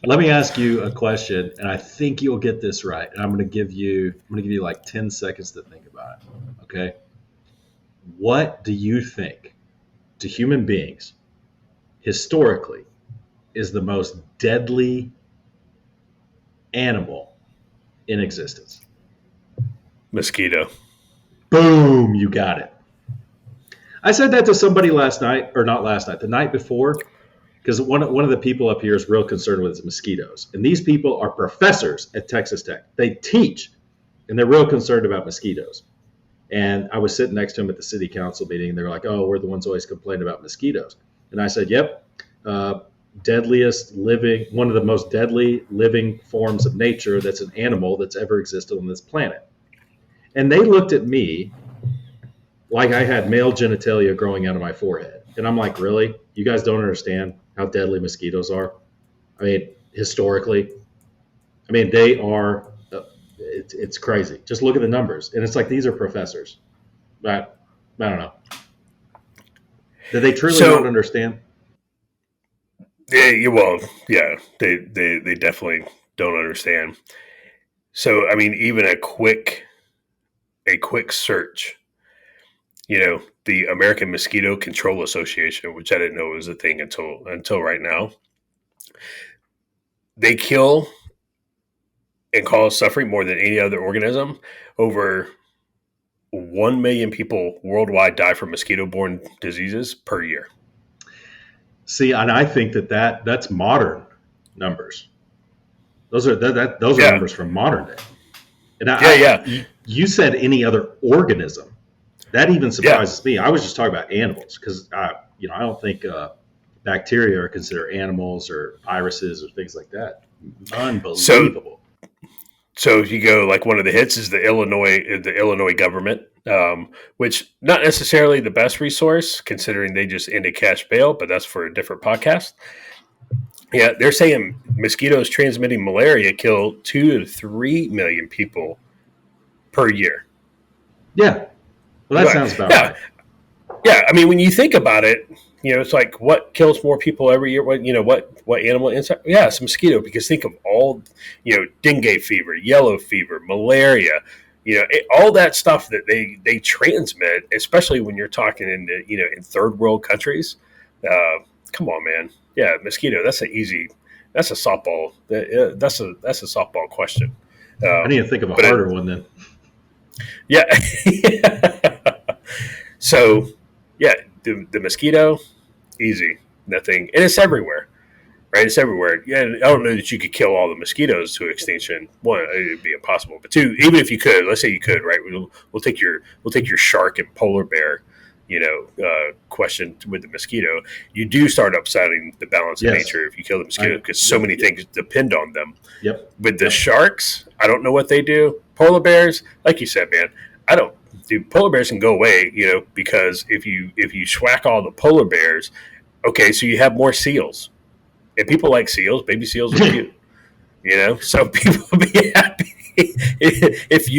let me ask you a question, and I think you'll get this right. And I'm going to give you like 10 seconds to think about it. Okay. What do you think to human beings historically is the most deadly animal in existence? Mosquito. Boom, you got it. I said that to somebody last night, or not last night, the night before, because one of the people up here is real concerned with mosquitoes. And these people are professors at Texas Tech. They teach, and they're real concerned about mosquitoes. And I was sitting next to them at the city council meeting, and they were like, "Oh, we're the ones always complain about mosquitoes." And I said, "Yep, uh, one of the most deadly living forms of nature. That's an animal that's ever existed on this planet." And they looked at me like I had male genitalia growing out of my forehead, and I'm like, "Really? You guys don't understand how deadly mosquitoes are? I mean, historically, I mean, they are. It's crazy. Just look at the numbers, and it's like these are professors. But I don't know. Do they truly not So, understand? yeah, they definitely don't understand. So, I mean, even a quick search, the American Mosquito Control Association, which I didn't know was a thing until right now, they kill and cause suffering more than any other organism. Over 1 million people worldwide die from mosquito-borne diseases per year. See, and I think that's modern numbers. Those are Yeah, numbers from modern day. And yeah, yeah, you said any other organism. That even yeah. surprises me. I was just talking about animals because I don't think bacteria are considered animals or viruses or things like that. So, Unbelievable. so if you go like one of the hits is the Illinois government, which not necessarily the best resource considering they just ended cash bail, but that's for a different podcast. Yeah, they're saying mosquitoes transmitting malaria kill 2 to 3 million people per year. Yeah. Well, that sounds about Yeah, right. yeah. I mean, when you think about it, it's like what kills more people every year. What animal insect? Yeah, it's a mosquito. Because think of all, dengue fever, yellow fever, malaria. All that stuff that they transmit, especially when you're talking in third world countries. Come on, man. Yeah, mosquito. That's a softball. That's a softball question. I need Um, to think of a but harder one then. yeah. So, yeah, the mosquito, easy, nothing, and it's everywhere, right? It's everywhere. Yeah, I don't know that you could kill all the mosquitoes to extinction. One, it'd be impossible. But two, even if you could, let's say you could, right? We'll take your shark and polar bear, question with the mosquito. You do start upsetting the balance of Yes. nature if you kill the mosquito I because so yep, many yep, things depend on them. yep, With the yep. sharks, I don't know what they do. Polar bears, like you said, man, I don't. Dude, polar bears can go away, because if you schwack all the polar bears, okay, so you have more seals, and people like seals. Baby seals are cute, so people will be happy if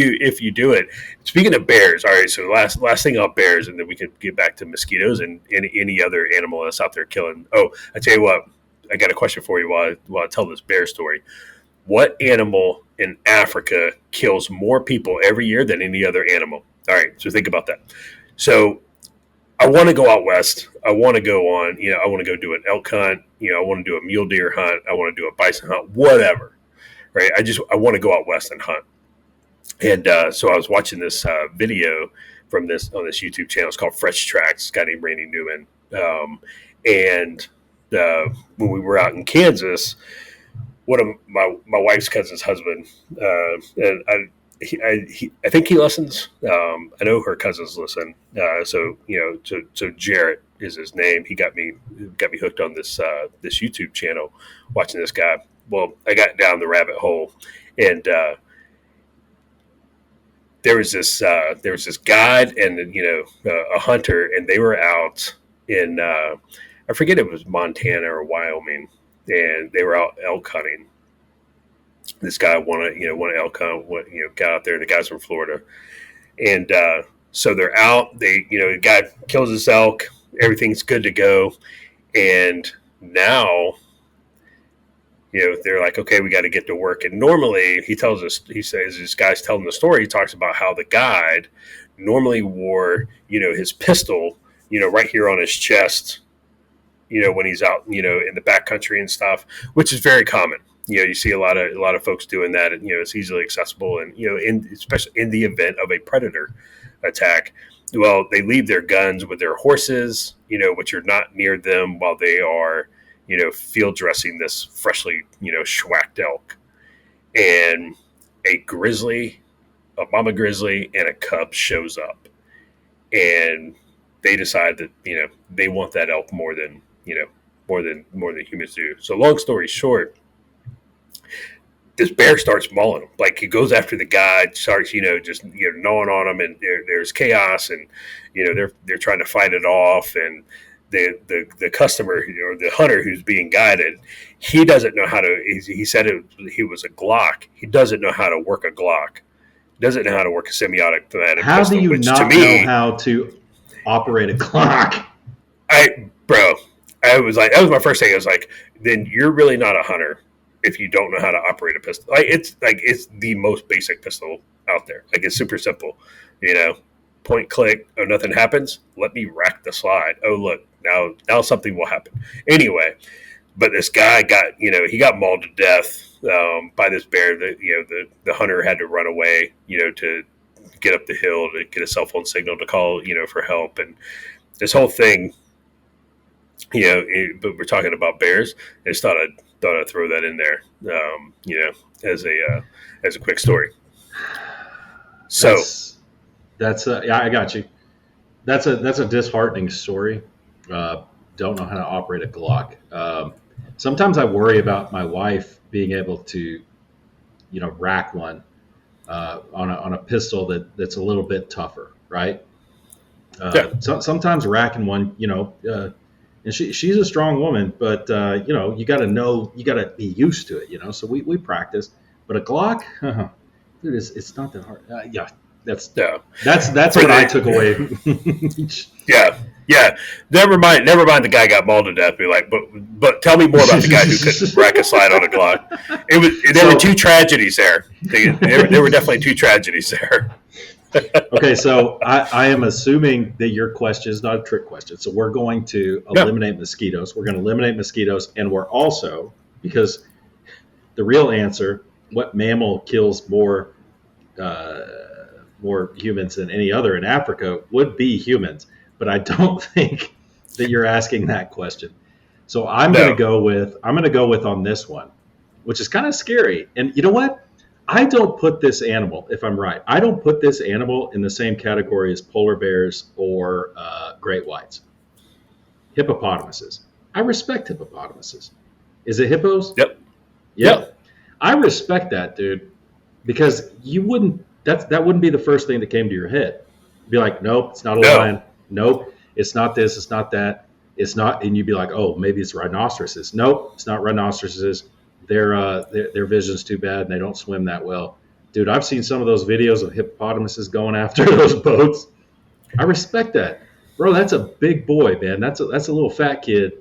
you do it. Speaking of bears, all right. So last thing on bears, and then we can get back to mosquitoes and any other animal that's out there killing. Oh, I tell you what, I got a question for you while I tell this bear story. What animal in Africa kills more people every year than any other animal? All right, so think about that. So I want to go out west. I want to go on, I want to go do an elk hunt. I want to do a mule deer hunt. I want to do a bison hunt, whatever. Right? I want to go out west and hunt. And so I was watching this video from this on this YouTube channel. It's called Fresh Tracks. It's a guy named Randy Newman. And when we were out in Kansas, one of my wife's cousin's husband, and I think he listens. I know her cousins listen. So Jarrett is his name. He got me hooked on this YouTube channel, watching this guy. Well, I got down the rabbit hole, and there was this guide and a hunter, and they were out in I forget if it was Montana or Wyoming, and they were out elk hunting. This guy wanted elk hunt, got out there. The guy's from Florida, and so they're out. The guy kills his elk. Everything's good to go, and now they're like, okay, we got to get to work. And normally he says this guy's telling the story. He talks about how the guide normally wore his pistol right here on his chest when he's out in the backcountry and stuff, which is very common. You see a lot of folks doing that, and it's easily accessible, and especially in the event of a predator attack. Well, they leave their guns with their horses, which are not near them while they are field dressing this freshly schwacked elk. And a mama grizzly and a cub shows up, and they decide that they want that elk more than humans do. So long story short, this bear starts mauling him. Like, he goes after the guy, starts, just gnawing on him, and there's chaos, and they're trying to fight it off, and the customer or the hunter who's being guided, he doesn't know how to. He said he was a Glock. He doesn't know how to work a Glock. He doesn't know how to work a semi-automatic How pistol. do you not know how to operate a Glock? I was like, that was my first thing. I was like, then you're really not a hunter if you don't know how to operate a pistol. It's the most basic pistol out there. Like, it's super simple, point, click. Oh, nothing happens. Let me rack the slide. Oh, look, now something will happen. Anyway, but this guy he got mauled to death by this bear. The hunter had to run away, to get up the hill to get a cell phone signal to call, for help. And this whole thing, but we're talking about bears. I just thought I'd throw that in there, as a quick story. So that's I got you. That's a disheartening story. Don't know how to operate a Glock. Sometimes I worry about my wife being able to, rack one on a pistol that's a little bit tougher, right? Sometimes racking one, and she's a strong woman, but you got to be used to it, So we practice. But a Glock, dude, it's not that hard. That's what I took away. Yeah. Never mind. The guy got mauled to death. Be like, but tell me more about the guy who could rack a slide on a Glock. There were two tragedies there. There were definitely two tragedies there. Okay, so I am assuming that your question is not a trick question. So we're going to eliminate mosquitoes. We're going to eliminate mosquitoes, and we're also, because the real answer, what mammal kills more humans than any other in Africa, would be humans. But I don't think that you're asking that question. So I'm going to go with on this one, which is kind of scary. And you know what? I don't put this animal, if I'm right, I don't put this animal in the same category as polar bears or great whites. Hippopotamuses. I respect hippopotamuses. Is it hippos? Yep. I respect that, dude, because that wouldn't be the first thing that came to your head. You'd be like, nope, it's not a lion. Nope, it's not this, it's not that. It's not, and you'd be like, oh, maybe it's rhinoceroses. Nope, it's not rhinoceroses. Their vision's too bad, and they don't swim that well. Dude, I've seen some of those videos of hippopotamuses going after those boats. I respect that, bro. That's a big boy, man. That's a little fat kid,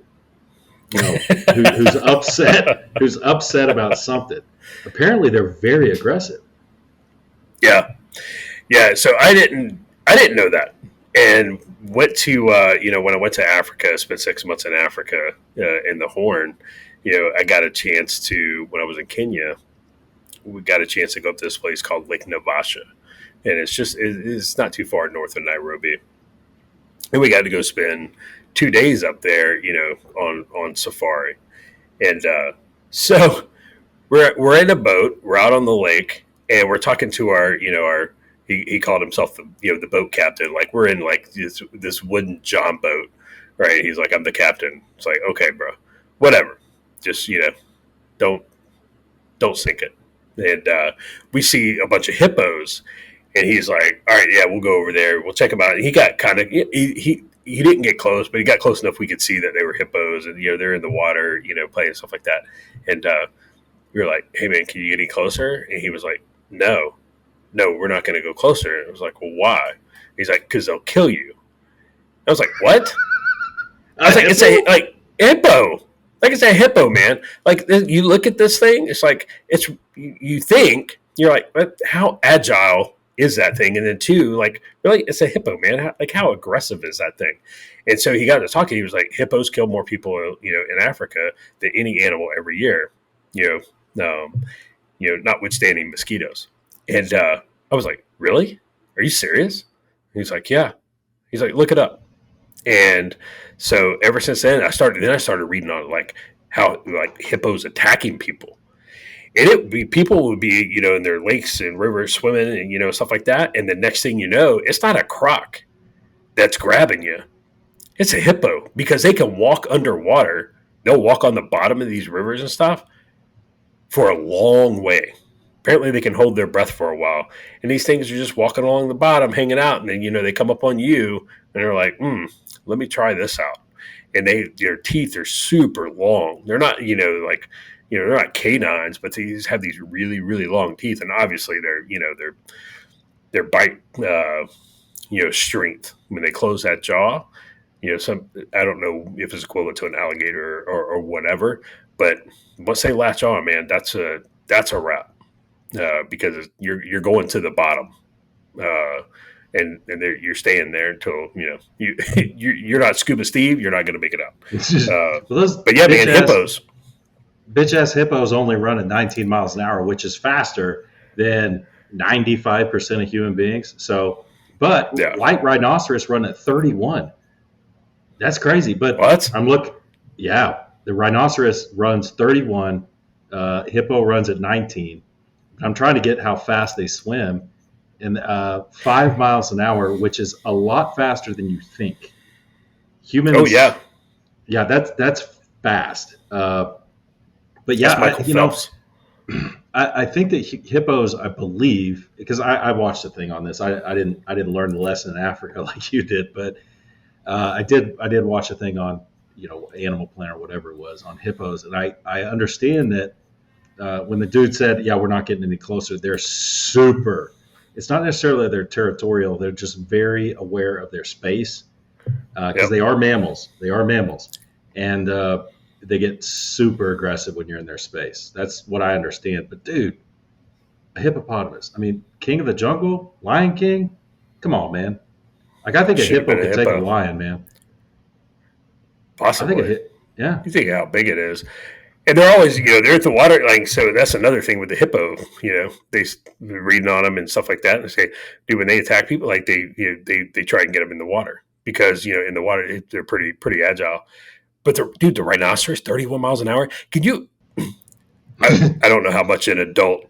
who's upset. Who's upset about something. Apparently, they're very aggressive. Yeah. So I didn't know that, and went to when I went to Africa, spent 6 months in Africa in the Horn. I got a chance to, when I was in Kenya, we got a chance to go up to this place called Lake Naivasha. And it's not too far north of Nairobi. And we got to go spend 2 days up there, on safari. And so we're in a boat, we're out on the lake, and we're talking to he called himself the boat captain. Like, we're in like this wooden john boat, right? He's like, I'm the captain. It's like, okay, bro, whatever. Just, don't sink it. And we see a bunch of hippos, And he's like, all right, yeah, we'll go over there. We'll check him out. And he got kind of, he didn't get close, but he got close enough we could see that they were hippos and, they're in the water, playing and stuff like that. And we were like, hey, man, can you get any closer? And he was like, no, we're not going to go closer. And I was like, well, why? He's like, because they'll kill you. I was like, what? I was like, it's a hippo. Like, it's a hippo, man. Like, you look at this thing, it's like, you think, you're like, how agile is that thing? And then two, like, really, it's a hippo, man. How aggressive is that thing? And so he got to talking. He was like, hippos kill more people, in Africa than any animal every year, notwithstanding mosquitoes. And I was like, really? Are you serious? And he's like, yeah. He's like, look it up. And so ever since then, I started reading on like how like hippos attacking people. And people would be, in their lakes and rivers swimming and, stuff like that. And the next thing you know, it's not a croc that's grabbing you. It's a hippo, because they can walk underwater. They'll walk on the bottom of these rivers and stuff for a long way. Apparently they can hold their breath for a while. And these things are just walking along the bottom, hanging out. And then, they come up on you and they're like, let me try this out. And their teeth are super long. They're not, they're not canines, but they just have these really, really long teeth. And obviously their bite, strength when they close that jaw, I don't know if it's equivalent to an alligator or whatever, but once they latch on, man, that's a wrap, because you're going to the bottom, and you're staying there until you're not Scuba Steve, you're not going to make it out. But yeah, man, hippos. Bitch ass hippos only run at 19 miles an hour, which is faster than 95% of human beings. So, but white rhinoceros run at 31. That's crazy. But what? The rhinoceros runs 31. Hippo runs at 19. I'm trying to get how fast they swim, and 5 miles an hour, which is a lot faster than you think. Humans. Oh yeah. Yeah, that's fast. But yeah, I think that hippos, I believe, because I watched a thing on this. I didn't learn the lesson in Africa like you did, but I did watch a thing on Animal Planet or whatever it was on hippos, and I understand that when the dude said, yeah, we're not getting any closer, they're super. It's not necessarily they're territorial; they're just very aware of their space, because they are mammals. They are mammals, and they get super aggressive when you're in their space. That's what I understand. But dude, a hippopotamus. I mean, king of the jungle, Lion King. Come on, man. Like, I think a hippo could take a lion, man. Possibly. Yeah. You think how big it is. And they're always, they're at the water. Like, so that's another thing with the hippo. They're reading on them and stuff like that. And they say, dude, when they attack people, like they try and get them in the water, because in the water they're pretty agile. But the rhinoceros, 31 miles an hour. Can you? I don't know how much an adult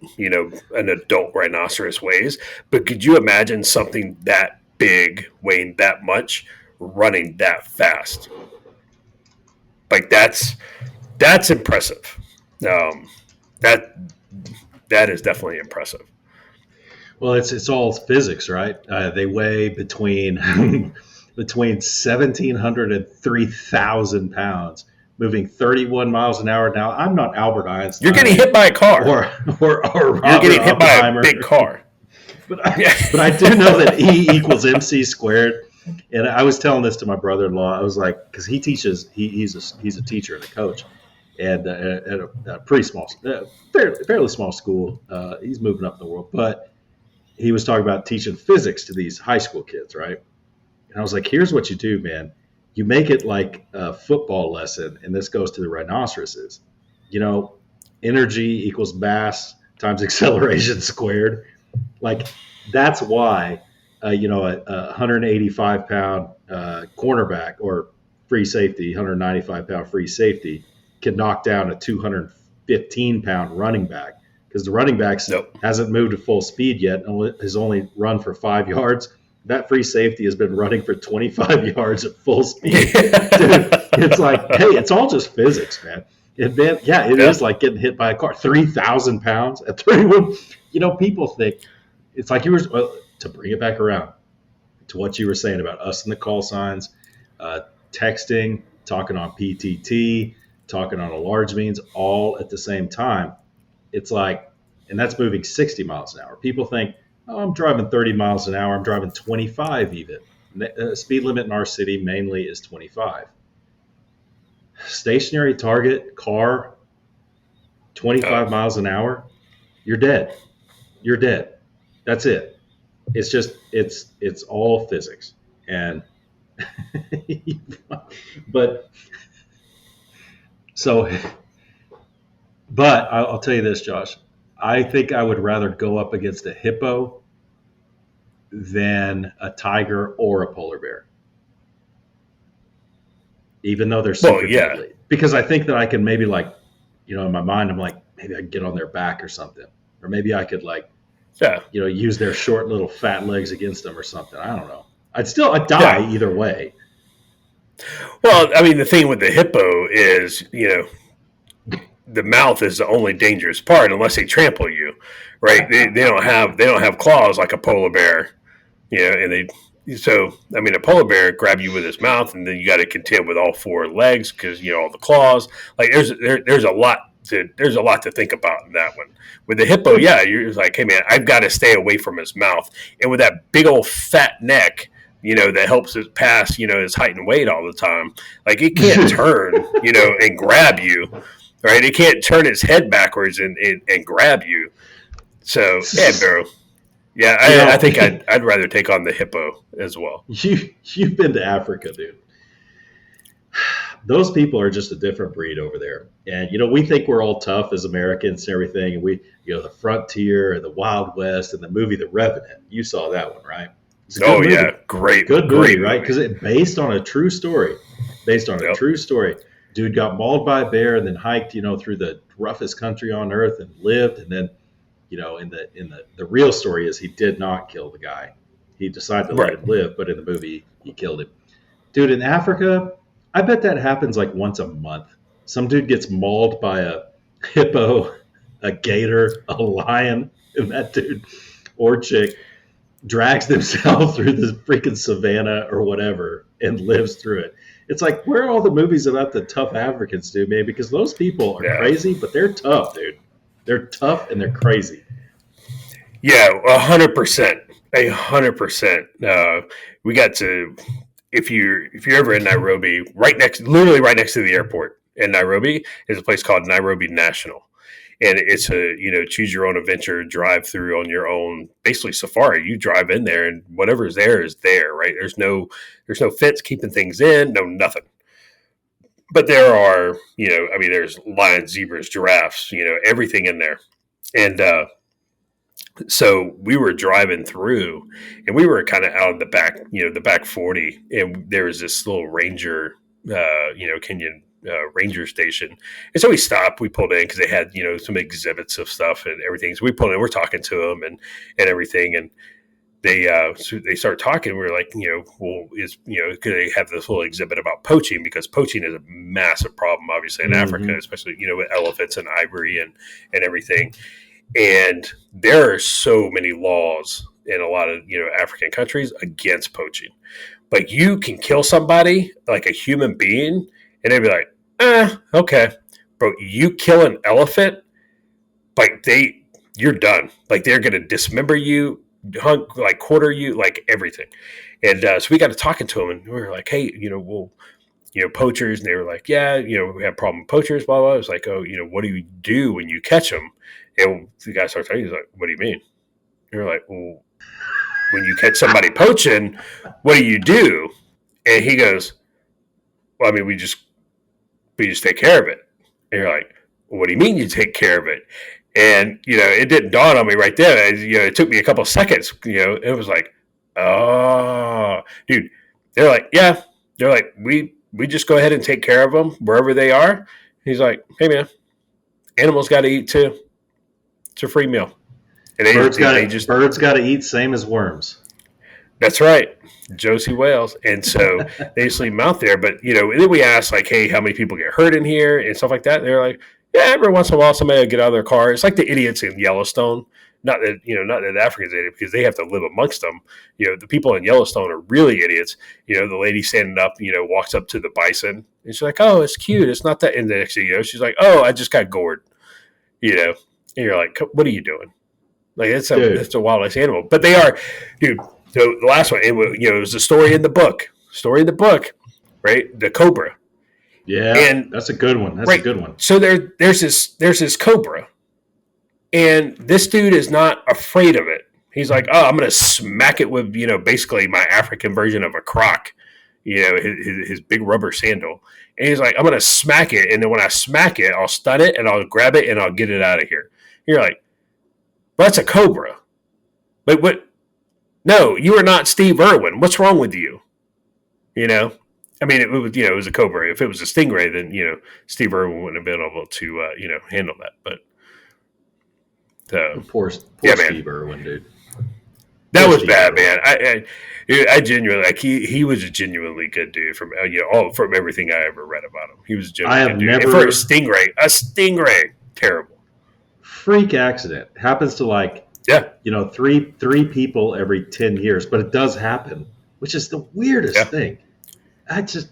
rhinoceros weighs, but could you imagine something that big weighing that much running that fast? Like, that's impressive. That is definitely impressive. Well, it's all physics, right? They weigh between 1,700 and 3,000 pounds, moving 31 miles an hour. Now, I'm not Albert Einstein. You're getting hit by a car, or you're getting hit by a big car. But I do know that E equals MC squared. And I was telling this to my brother-in-law. I was like, because he teaches, he's a teacher and a coach, and at a pretty small, fairly small school. He's moving up in the world, but he was talking about teaching physics to these high school kids, right? And I was like, here's what you do, man. You make it like a football lesson, and this goes to the rhinoceroses. Energy equals mass times acceleration squared. Like, that's why, a 185-pound cornerback or free safety, 195-pound free safety can knock down a 215-pound running back, because the running back hasn't moved at full speed yet and has only run for 5 yards. That free safety has been running for 25 yards at full speed. Dude, it's like, hey, it's all just physics, man. It is like getting hit by a car. 3,000 pounds at 31. People think it's like to bring it back around to what you were saying about us in the call signs, texting, talking on PTT, talking on a large means, all at the same time. It's like, and that's moving 60 miles an hour. People think, oh, I'm driving 30 miles an hour. I'm driving 25 even. Speed limit in our city mainly is 25. Stationary target car, 25 miles an hour, you're dead. You're dead. That's it. It's just, it's all physics. And, but, so, but I'll tell you this, Josh. I think I would rather go up against a hippo than a tiger or a polar bear. Even though they're super deadly. Because I think that I can maybe like, in my mind, I'm like, maybe I could get on their back or something. Or maybe I could like, use their short little fat legs against them or something. I don't know. I'd die either way. Well, I mean, the thing with the hippo is, the mouth is the only dangerous part unless they trample you, right? They don't have claws like a polar bear, so I mean, a polar bear grab you with his mouth, and then you got to contend with all four legs because all the claws. Like there's a lot to think about in that one. With the hippo, you're like, hey man, I've got to stay away from his mouth, and with that big old fat neck, that helps it pass, his height and weight all the time. Like it can't turn, and grab you, right? It can't turn its head backwards and grab you. So yeah, bro. Yeah, I think I'd rather take on the hippo as well. You've been to Africa, dude. Those people are just a different breed over there. And, we think we're all tough as Americans and everything. And we, the Frontier and the Wild West and the movie The Revenant. You saw that one, right? Movie. Yeah. Great. Good movie, right? Because it's based on a true story. A true story. Dude got mauled by a bear and then hiked, through the roughest country on earth and lived. And then, in the real story is he did not kill the guy. He decided to let him live, but in the movie he killed him. Dude, in Africa, I bet that happens like once a month. Some dude gets mauled by a hippo, a gator, a lion, and that dude or chick drags themselves through the freaking savannah or whatever and lives through it. It's like, where are all the movies about the tough Africans, dude, man? Because those people are crazy, but they're tough, dude. They're tough and they're crazy. Yeah, 100%. 100%. We got to, if you're ever in Nairobi, literally right next to the airport in Nairobi is a place called Nairobi National. And it's a, choose your own adventure, drive through on your own, basically safari. You drive in there and whatever's there is there, right? There's no fence keeping things in, no nothing. But there are, there's lions, zebras, giraffes, everything in there. And so we were driving through and we were kind of out of the back, the back 40. And there was this little ranger, Kenyan ranger station. And so we stopped, we pulled in because they had, some exhibits of stuff and everything. So we pulled in, we're talking to them and everything. And they start talking. We were like, could they have this little exhibit about poaching, because poaching is a massive problem, obviously in Africa, especially with elephants and ivory and everything. And there are so many laws in a lot of African countries against poaching. But you can kill somebody like a human being, and they'd be like, okay, bro. You kill an elephant, like you're done. Like they're gonna dismember you. Like quarter you, like everything. And so we got to talking to them, and we were like, hey, poachers. And they were like, yeah, we have a problem with poachers, blah, blah. It was like, oh, what do you do when you catch them? And the guy starts talking, he's like, what do you mean? And we're like, well, when you catch somebody poaching, what do you do? And he goes, well, I mean, we just take care of it. And you're like, well, what do you mean you take care of it? And, it didn't dawn on me right there. It took me a couple of seconds. It was like, oh, dude. They're like, yeah. They're like, we just go ahead and take care of them wherever they are. He's like, hey, man, animals got to eat too. It's a free meal. And birds got to eat, same as worms. That's right. Josie Wales. And so they just leave them out there. But, and then we asked, like, hey, how many people get hurt in here and stuff like that. And they're like, yeah, every once in a while somebody will get out of their car. It's like the idiots in Yellowstone, not that the Africans ate it because they have to live amongst them. The people in Yellowstone are really idiots. The lady standing up, walks up to the bison and she's like, "Oh, it's cute. It's not that." And the next thing you know, she's like, "Oh, I just got gored." And you're like, "What are you doing?" Like it's a wildlife animal, but they are, dude. So the last one, it was a story in the book. Right? The cobra. Yeah, and that's a good one. That's right. A good one. So there's this cobra, and this dude is not afraid of it. He's like, "Oh, I'm going to smack it with basically my African version of a croc, his big rubber sandal." And he's like, "I'm going to smack it, and then when I smack it, I'll stun it and I'll grab it and I'll get it out of here." And you're like, "Well, that's a cobra." But what? No, you are not Steve Irwin. What's wrong with you? I mean, it was a cobra. If it was a stingray, then Steve Irwin wouldn't have been able to handle that. But poor Steve Irwin, dude. That was bad, man. I genuinely he was a genuinely good dude from from everything I ever read about him. He was a genuinely good dude. And for a stingray, terrible. Freak accident happens to three people every 10 years, but it does happen, which is the weirdest thing. It's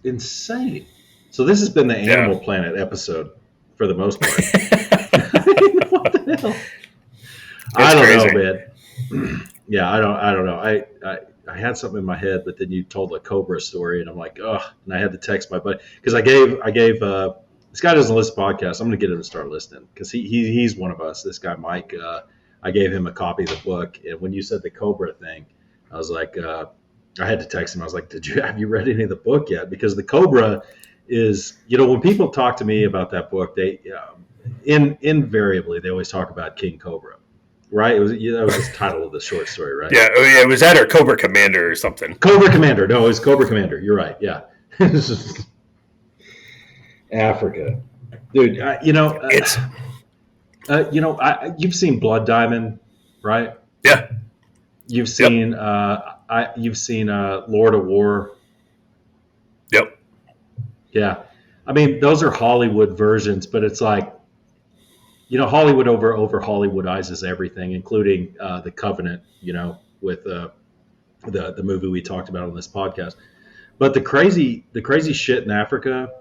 insane. So this has been the Animal Planet episode for the most part. What the hell? I don't know, man. Yeah, I don't know. I had something in my head, but then you told a cobra story, and I'm like, ugh. And I had to text my buddy because I gave this guy doesn't listen to podcasts. I'm going to get him to start listening because he's one of us. This guy Mike. I gave him a copy of the book, and when you said the cobra thing, I was like, I had to text him. I was like, have you read any of the book yet? Because the cobra is, when people talk to me about that book, they invariably they always talk about King Cobra, right? That was the title of the short story, right? Yeah, it was that or Cobra Commander or something. Cobra Commander. No, it was Cobra Commander. You're right. Yeah. Africa, dude. It's. You've seen Blood Diamond, right? Yeah. You've seen Lord of War. Yep. Yeah. I mean, those are Hollywood versions, but it's like, Hollywood over Hollywoodizes everything, including The Covenant, with the movie we talked about on this podcast. But the crazy shit in Africa,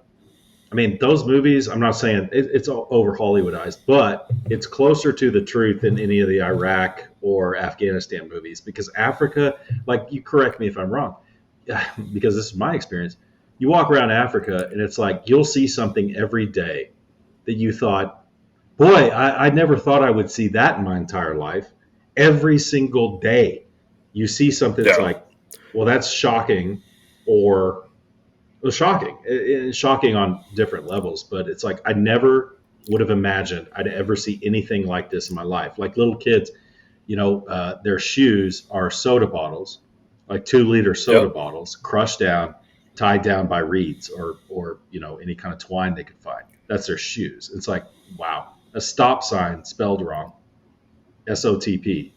I mean, those movies, I'm not saying it's all over Hollywoodized, but it's closer to the truth than any of the Iraq or Afghanistan movies. Because Africa, like, you correct me if I'm wrong, because this is my experience. You walk around Africa and it's like you'll see something every day that you thought, boy, I never thought I would see that in my entire life. Every single day you see something that's like, well, that's shocking, or shocking. It's shocking on different levels, but it's like I never would have imagined I'd ever see anything like this in my life. Like little kids, their shoes are soda bottles, like 2-liter soda bottles, crushed down, tied down by reeds or any kind of twine they could find. That's their shoes. It's like, wow. A stop sign spelled wrong, SOTP.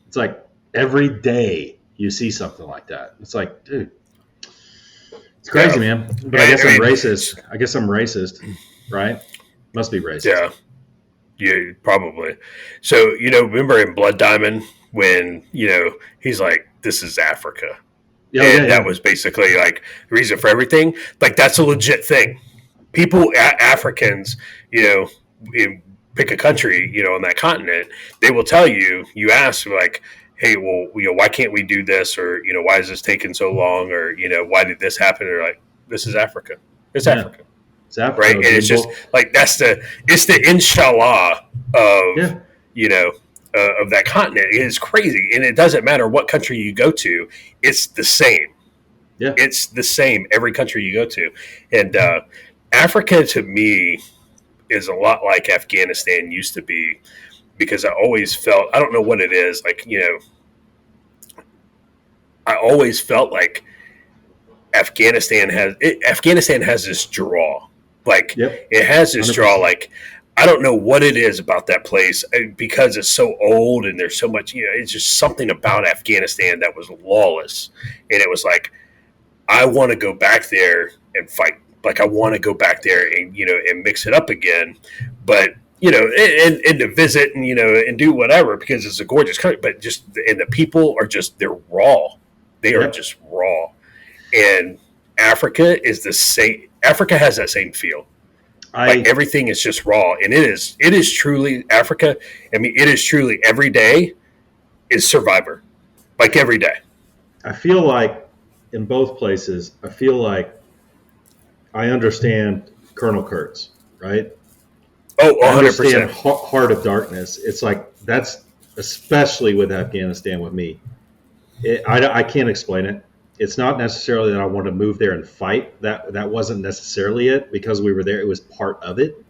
It's like every day you see something like that. It's like, dude, it's crazy, man. But I guess I'm racist, right? Must be racist. Yeah, probably. So, remember in Blood Diamond when, he's like, this is Africa. That was basically like the reason for everything. Like, that's a legit thing. People, Africans, pick a country, on that continent, they will tell you, you ask like, hey, well, why can't we do this? Or, why is this taking so long? Or, why did this happen? Or like, this is Africa. It's Africa. It's Africa. Right. And it's just like, it's the inshallah of, of that continent. It is crazy. And it doesn't matter what country you go to. It's the same. Yeah. It's the same every country you go to. And Africa to me is a lot like Afghanistan used to be, because I always felt, I don't know what it is, like, I always felt like Afghanistan has this draw. Like, it has this 100%. Draw, like, I don't know what it is about that place, because it's so old and there's so much, it's just something about Afghanistan that was lawless. And it was like, I want to go back there and fight. Like, I want to go back there and, and mix it up again. But and to visit and and do whatever because it's a gorgeous country. But just and the people are they're raw. They are Yep. just raw. And Africa is the same. Africa has that same feel. Like I everything is just raw, and it is truly Africa. I mean, it is truly every day is Survivor, like every day. I feel like in both places, I feel like I understand Colonel Kurtz, right? Oh, I 100%. understand Heart of Darkness. It's like that's especially with Afghanistan with me. I can't explain it. It's not necessarily that I want to move there and fight. That wasn't necessarily it because we were there. It was part of it.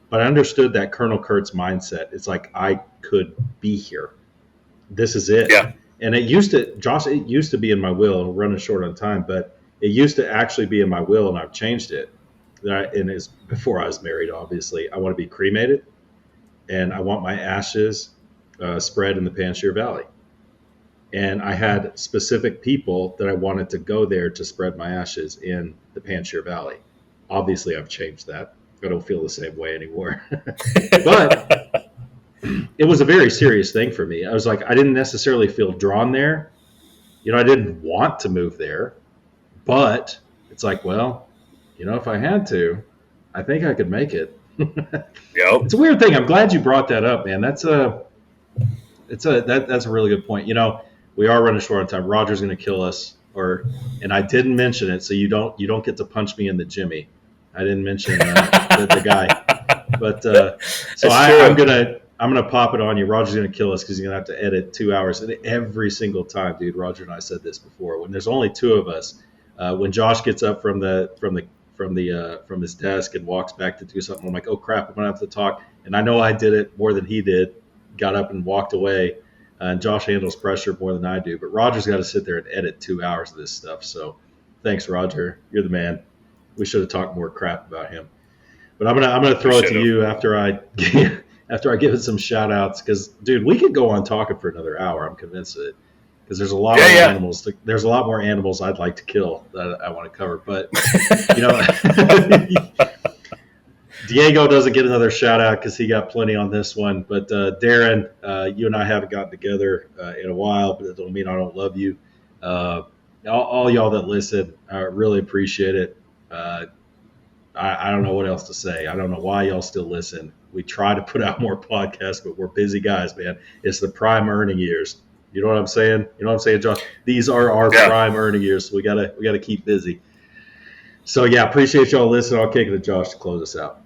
But I understood that Colonel Kurt's mindset. It's like I could be here. This is it. Yeah. And it used to, Josh. It used to be in my will. And we're running short on time, but it used to actually be in my will, and I've changed it. And it's before I was married. Obviously, I want to be cremated, and I want my ashes spread in the Panjshir Valley. And I had specific people that I wanted to go there to spread my ashes in the Panjshir Valley. Obviously, I've changed that. I don't feel the same way anymore. But it was a very serious thing for me. I was like, I didn't necessarily feel drawn there. I didn't want to move there, but it's like, well, if I had to, I think I could make it. Yep. It's a weird thing. I'm glad you brought that up, man. That's a really good point. We are running short on time. Roger's going to kill us, and I didn't mention it, so you don't get to punch me in the Jimmy. I didn't mention the guy, but so I'm gonna pop it on you. Roger's going to kill us because he's going to have to edit 2 hours and every single time, dude. Roger and I said this before. When there's only two of us, when Josh gets up from his desk and walks back to do something, I'm like, oh crap, I'm gonna have to talk. And I know I did it more than he did. Got up and walked away. And Josh handles pressure more than I do, but Roger's got to sit there and edit 2 hours of this stuff. So, thanks, Roger. You're the man. We should have talked more crap about him. But I'm gonna throw it to you after I give it some shout outs because, dude, we could go on talking for another hour. I'm convinced of it because there's a lot more animals. There's a lot more animals I'd like to kill that I want to cover. But Diego doesn't get another shout out because he got plenty on this one. But Darren, you and I haven't gotten together in a while, but it don't mean I don't love you. All y'all that listen, I really appreciate it. I don't know what else to say. I don't know why y'all still listen. We try to put out more podcasts, but we're busy guys, man. It's the prime earning years. You know what I'm saying? You know what I'm saying, Josh? These are our prime earning years, so we gotta keep busy. So yeah, appreciate y'all listening. I'll kick it to Josh to close us out.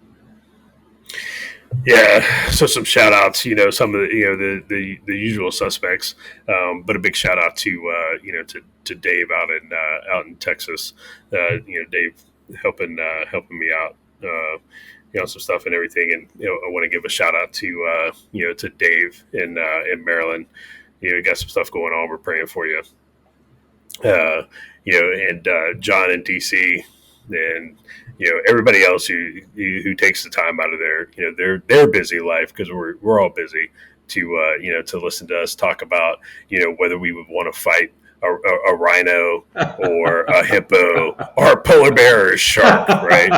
Yeah, so some shout outs, some of the usual suspects, but a big shout out to to Dave out in Texas. Dave helping me out, some stuff and everything, and I want to give a shout out to to Dave in Maryland. You got some stuff going on. We're praying for you. And John in DC, and everybody else who takes the time out of their busy life, because we're all busy, to to listen to us talk about whether we would want to fight a rhino or a hippo or a polar bear or a shark, right?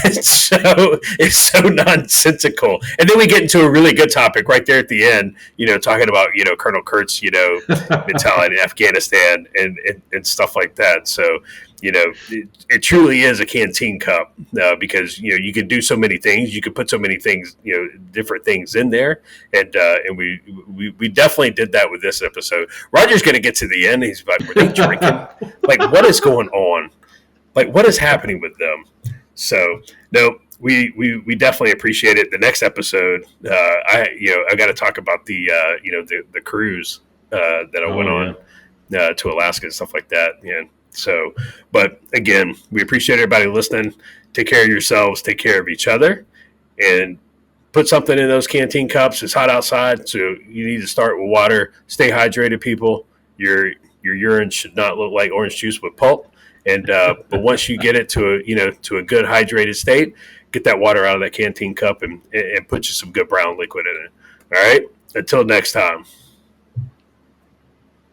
It's so nonsensical. And then we get into a really good topic right there at the end, talking about Colonel Kurtz mentality in Afghanistan and stuff like that. So it truly is a canteen cup, because you can do so many things. You can put so many things, different things in there, and we definitely did that with this episode. Roger's going to get to the end. He's like, "Were they drinking? Like, what is going on? Like, what is happening with them?" So no, we definitely appreciate it. The next episode, I got to talk about the cruise that I went on to Alaska and stuff like that. So, but again, we appreciate everybody listening. Take care of yourselves, take care of each other, and put something in those canteen cups. It's hot outside, so you need to start with water. Stay hydrated, people. Your urine should not look like orange juice with pulp. And but once you get it to a good hydrated state, get that water out of that canteen cup and put you some good brown liquid in it. All right. Until next time.